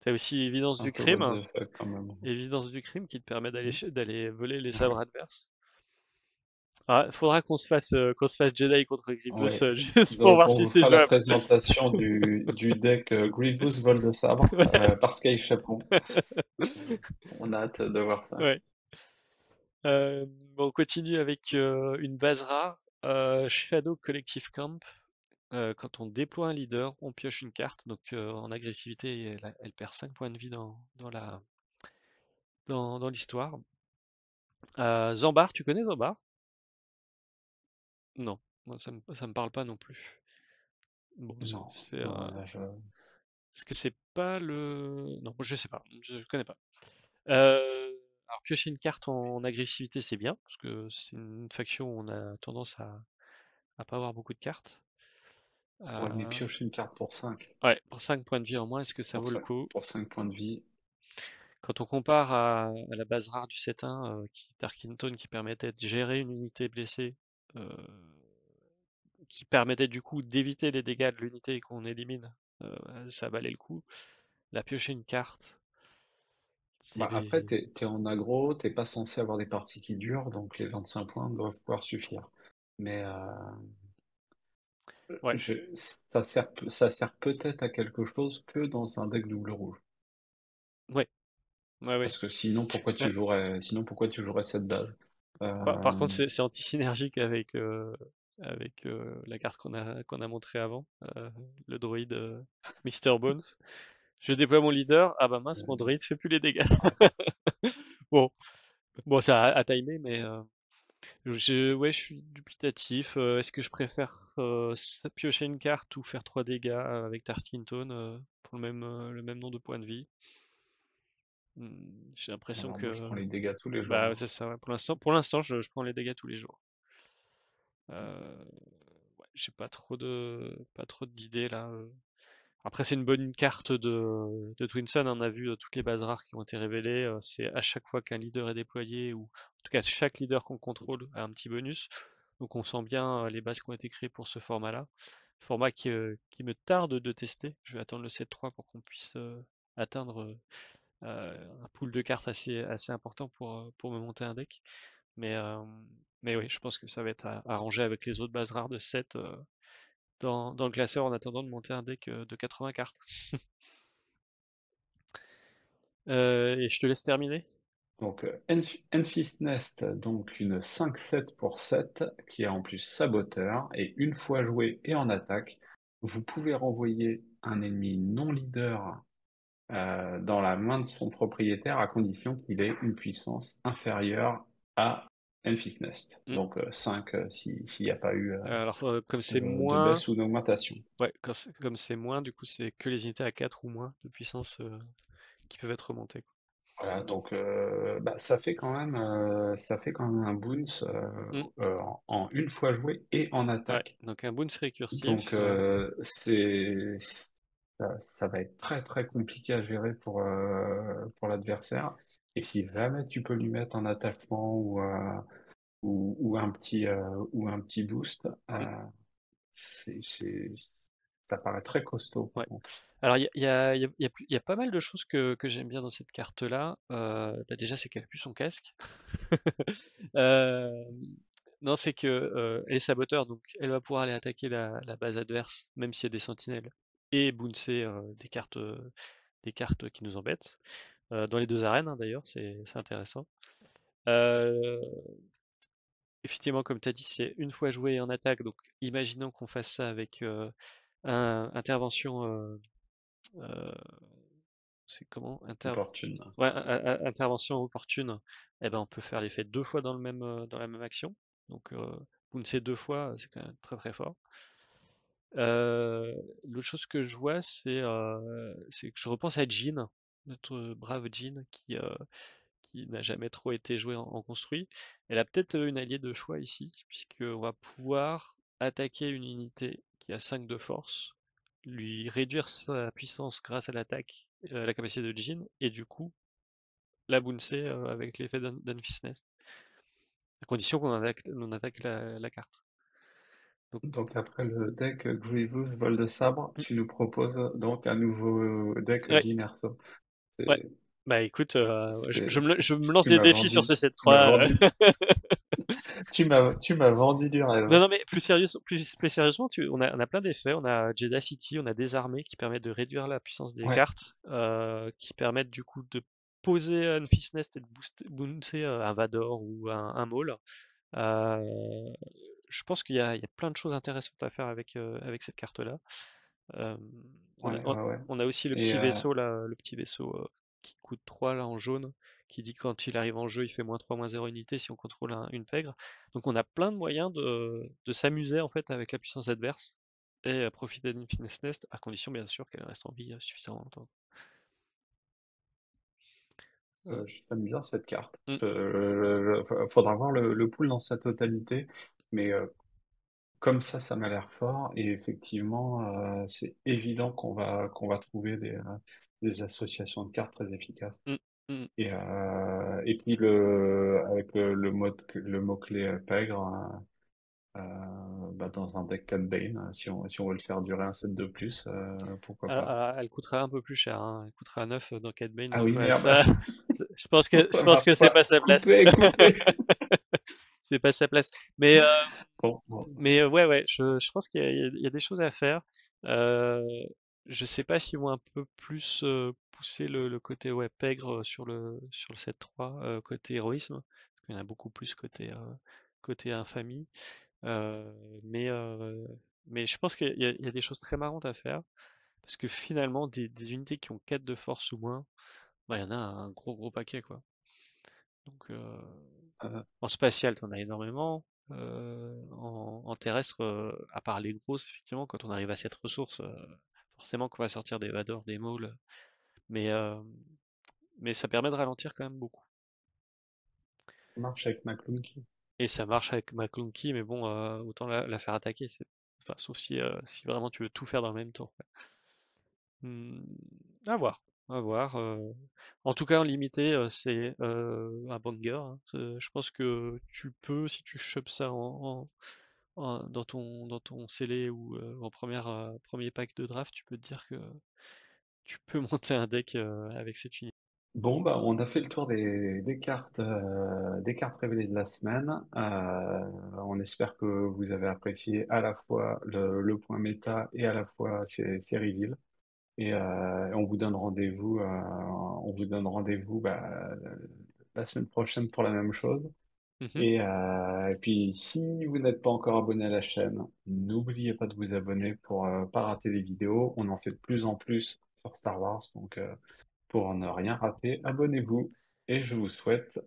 T'as aussi C'est un peu what the fuck quand même. Évidence du crime qui te permet Mhm. d'aller voler les sabres Ouais. adverses. Ah, faudra qu'on se fasse Jedi contre Grievous Ouais. juste pour Donc voir on si vous c'est fera la jouable. présentation du deck Grievous Vol de Sabre Ouais. par Sky Chapon. On a hâte de voir ça. Ouais. Bon, on continue avec une base rare, Shadow Collective Camp. Quand on déploie un leader, on pioche une carte. Donc en agressivité, elle perd 5 points de vie dans l'histoire. Zambar, tu connais Zambar? Non, moi ça me parle pas non plus. Bon, Non, non, là je... est-ce que c'est pas le... Non, je sais pas, je connais pas. Alors piocher une carte en agressivité, c'est bien, parce que c'est une faction où on a tendance à pas avoir beaucoup de cartes. Ouais, mais Euh, piocher une carte pour 5 ouais, pour 5 points de vie en moins, est-ce que ça vaut le coup? pour 5 points de vie. Quand on compare à la base rare du 7-1, Tarkington qui permettait de gérer une unité blessée, euh, qui permettait du coup d'éviter les dégâts de l'unité qu'on élimine, ça valait le coup. La piocher une carte, Bah, après, c'est... t'es en aggro, t'es pas censé avoir des parties qui durent, donc les 25 points doivent pouvoir suffire. Mais Ouais, ça sert peut-être à quelque chose que dans un deck double rouge. ouais, ouais, ouais. Parce que sinon pourquoi tu jouerais cette base? Par contre, Euh, c'est anti-synergique avec. avec la carte qu'on a montrée avant, le droïde Mr. Bones. Je déploie mon leader. Ah bah mince, mon droïde fait plus les dégâts. Bon, bon, ça a timé, mais ouais, je suis dubitatif. Est-ce que je préfère piocher une carte ou faire 3 dégâts avec Tarkin Tone pour le même nombre de points de vie? J'ai l'impression Alors moi, je que prends les dégâts tous les jours, bah hein. c'est ça. Ouais. Pour l'instant, je prends les dégâts tous les jours. Euh, ouais, j'ai pas trop d'idées là. Après, c'est une bonne carte de Twinson. On a vu toutes les bases rares qui ont été révélées. C'est à chaque fois qu'un leader est déployé, ou en tout cas chaque leader qu'on contrôle a un petit bonus. Donc on sent bien les bases qui ont été créées pour ce format-là. Format qui me tarde de tester. Je vais attendre le 7.3 pour qu'on puisse atteindre un pool de cartes assez important pour me monter un deck. Mais, euh, mais oui, je pense que ça va être à ranger avec les autres bases rares de 7 dans le classeur en attendant de monter un deck de 80 cartes. Et je te laisse terminer. Donc, Enfys Nest, donc une 5-7 pour 7, qui est en plus saboteur, et une fois joué et en attaque, vous pouvez renvoyer un ennemi non leader dans la main de son propriétaire à condition qu'il ait une puissance inférieure à Enfys Nest. Mm. Donc 5 s'il n'y a pas eu Alors, comme c'est de moins, baisse ou d'augmentation. ouais, comme c'est moins, du coup, c'est que les unités à 4 ou moins de puissance qui peuvent être remontées, quoi. Voilà, donc bah, ça fait quand même un bounce Mm. en une fois joué et en Ouais, attaque. donc un bounce Donc récursif. ça va être très très compliqué à gérer pour l'adversaire. Et si jamais tu peux lui mettre un attachement ou un petit boost, Mm. ça paraît très costaud par Ouais. contre. Alors, il y a pas mal de choses que j'aime bien dans cette carte-là. Bah, déjà, c'est qu'elle a plus son casque. Euh, non, c'est que elle est saboteur, donc elle va pouvoir aller attaquer la base adverse, même s'il y a des sentinelles, et bouncer des cartes qui nous embêtent. Dans les deux arènes, hein, d'ailleurs, c'est intéressant. Euh, Effectivement, comme tu as dit, c'est une fois joué en attaque, donc imaginons qu'on fasse ça avec intervention. Euh, c'est comment? Opportune. Ouais, intervention opportune. Eh ben, on peut faire l'effet 2 fois dans la même action. Donc, bouncer 2 fois, c'est quand même très très fort. L'autre chose que je vois, c'est que je repense à Jean, notre brave Jean, qui n'a jamais trop été joué en construit. Elle a peut-être une alliée de choix ici, puisqu'on va pouvoir attaquer une unité qui a 5 de force, lui réduire sa puissance grâce à l'attaque, la capacité de Jean, et du coup la bouncer avec l'effet d'Unfist Nest, à condition qu'on attaque la carte. Donc, Donc après le deck Grievous Vol de Sabre, tu nous proposes donc un nouveau deck ouais, Jyn Erso. ouais. C'est- Bah écoute, c'est- je me lance Tu des m'as défis sur ce tu m'as 7-3. vendu, tu m'as vendu du Non, rêve. non, mais plus sérieusement, on a plein d'effets. On a Jeddah City, on a Désarmé qui permettent de réduire la puissance des Ouais, cartes, qui permettent du coup de poser un Fist Nest et de bouncer un Vador ou un Maul. Euh, je pense qu'il y a plein de choses intéressantes à faire avec cette carte-là. Euh, on a, ouais, on ouais, ouais. on a aussi le Et petit vaisseau là, le petit vaisseau qui coûte 3 là en jaune, qui dit que quand il arrive en jeu, il fait -3, -0 unité si on contrôle une pègre. Donc on a plein de moyens de s'amuser en fait avec la puissance adverse et profiter d'Infinite Nest, à condition bien sûr qu'elle reste en vie suffisamment longtemps. Euh, j'aime bien cette carte. mm, Faudra voir le pool dans sa totalité, mais comme ça m'a l'air fort. Et effectivement, c'est évident qu'on va trouver des associations de cartes très efficaces. mm, mm. Et puis avec le mot-clé pègre, bah, dans un deck Cat Bane, si on veut le faire durer un set de plus, pourquoi pas. Elle coûtera un peu plus cher, hein. Elle coûtera 9 dans Cat Bane, Ah donc oui, ouais, merde, ça, je pense que je ça pense que marche c'est pas. pas sa place. Coupé. C'est pas sa place. Mais Bon, bon. Ouais, ouais, je pense qu'il y a des choses à faire. Euh, je sais pas s'ils vont un peu plus pousser le côté ouais, pègre sur le 7-3, côté héroïsme, parce qu'il y en a beaucoup plus côté infamie. Mais, mais je pense qu'il y a des choses très marrantes à faire, parce que finalement, des unités qui ont 4 de force ou moins, bah, il y en a un gros paquet, quoi. Donc, Euh, en spatial, t'en as énormément. En terrestre, à part les grosses, effectivement, quand on arrive à cette ressource, forcément qu'on va sortir des Vador, des Mauls, mais, euh, mais ça permet de ralentir quand même beaucoup. ça marche avec McClunky. Et ça marche avec McClunky, mais bon, autant la faire attaquer, enfin, sauf si vraiment tu veux tout faire dans le même tour, quoi. Hmm, à voir, à voir. En tout cas, en limité, c'est un banger, hein. Je pense que tu peux, si tu chopes ça dans ton scellé ou en premier pack de draft, tu peux te dire que tu peux monter un deck avec cette unité. Bon, bah, on a fait le tour des cartes révélées de la semaine. On espère que vous avez apprécié à la fois le point méta et à la fois ces reveals. Et on vous donne rendez-vous, bah, la semaine prochaine pour la même chose. Mhm. Et puis, si vous n'êtes pas encore abonné à la chaîne, n'oubliez pas de vous abonner pour pas rater les vidéos. On en fait de plus en plus sur Star Wars, donc pour ne rien rater, abonnez-vous. Et je vous souhaite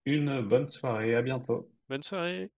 une bonne soirée. À bientôt. Bonne soirée!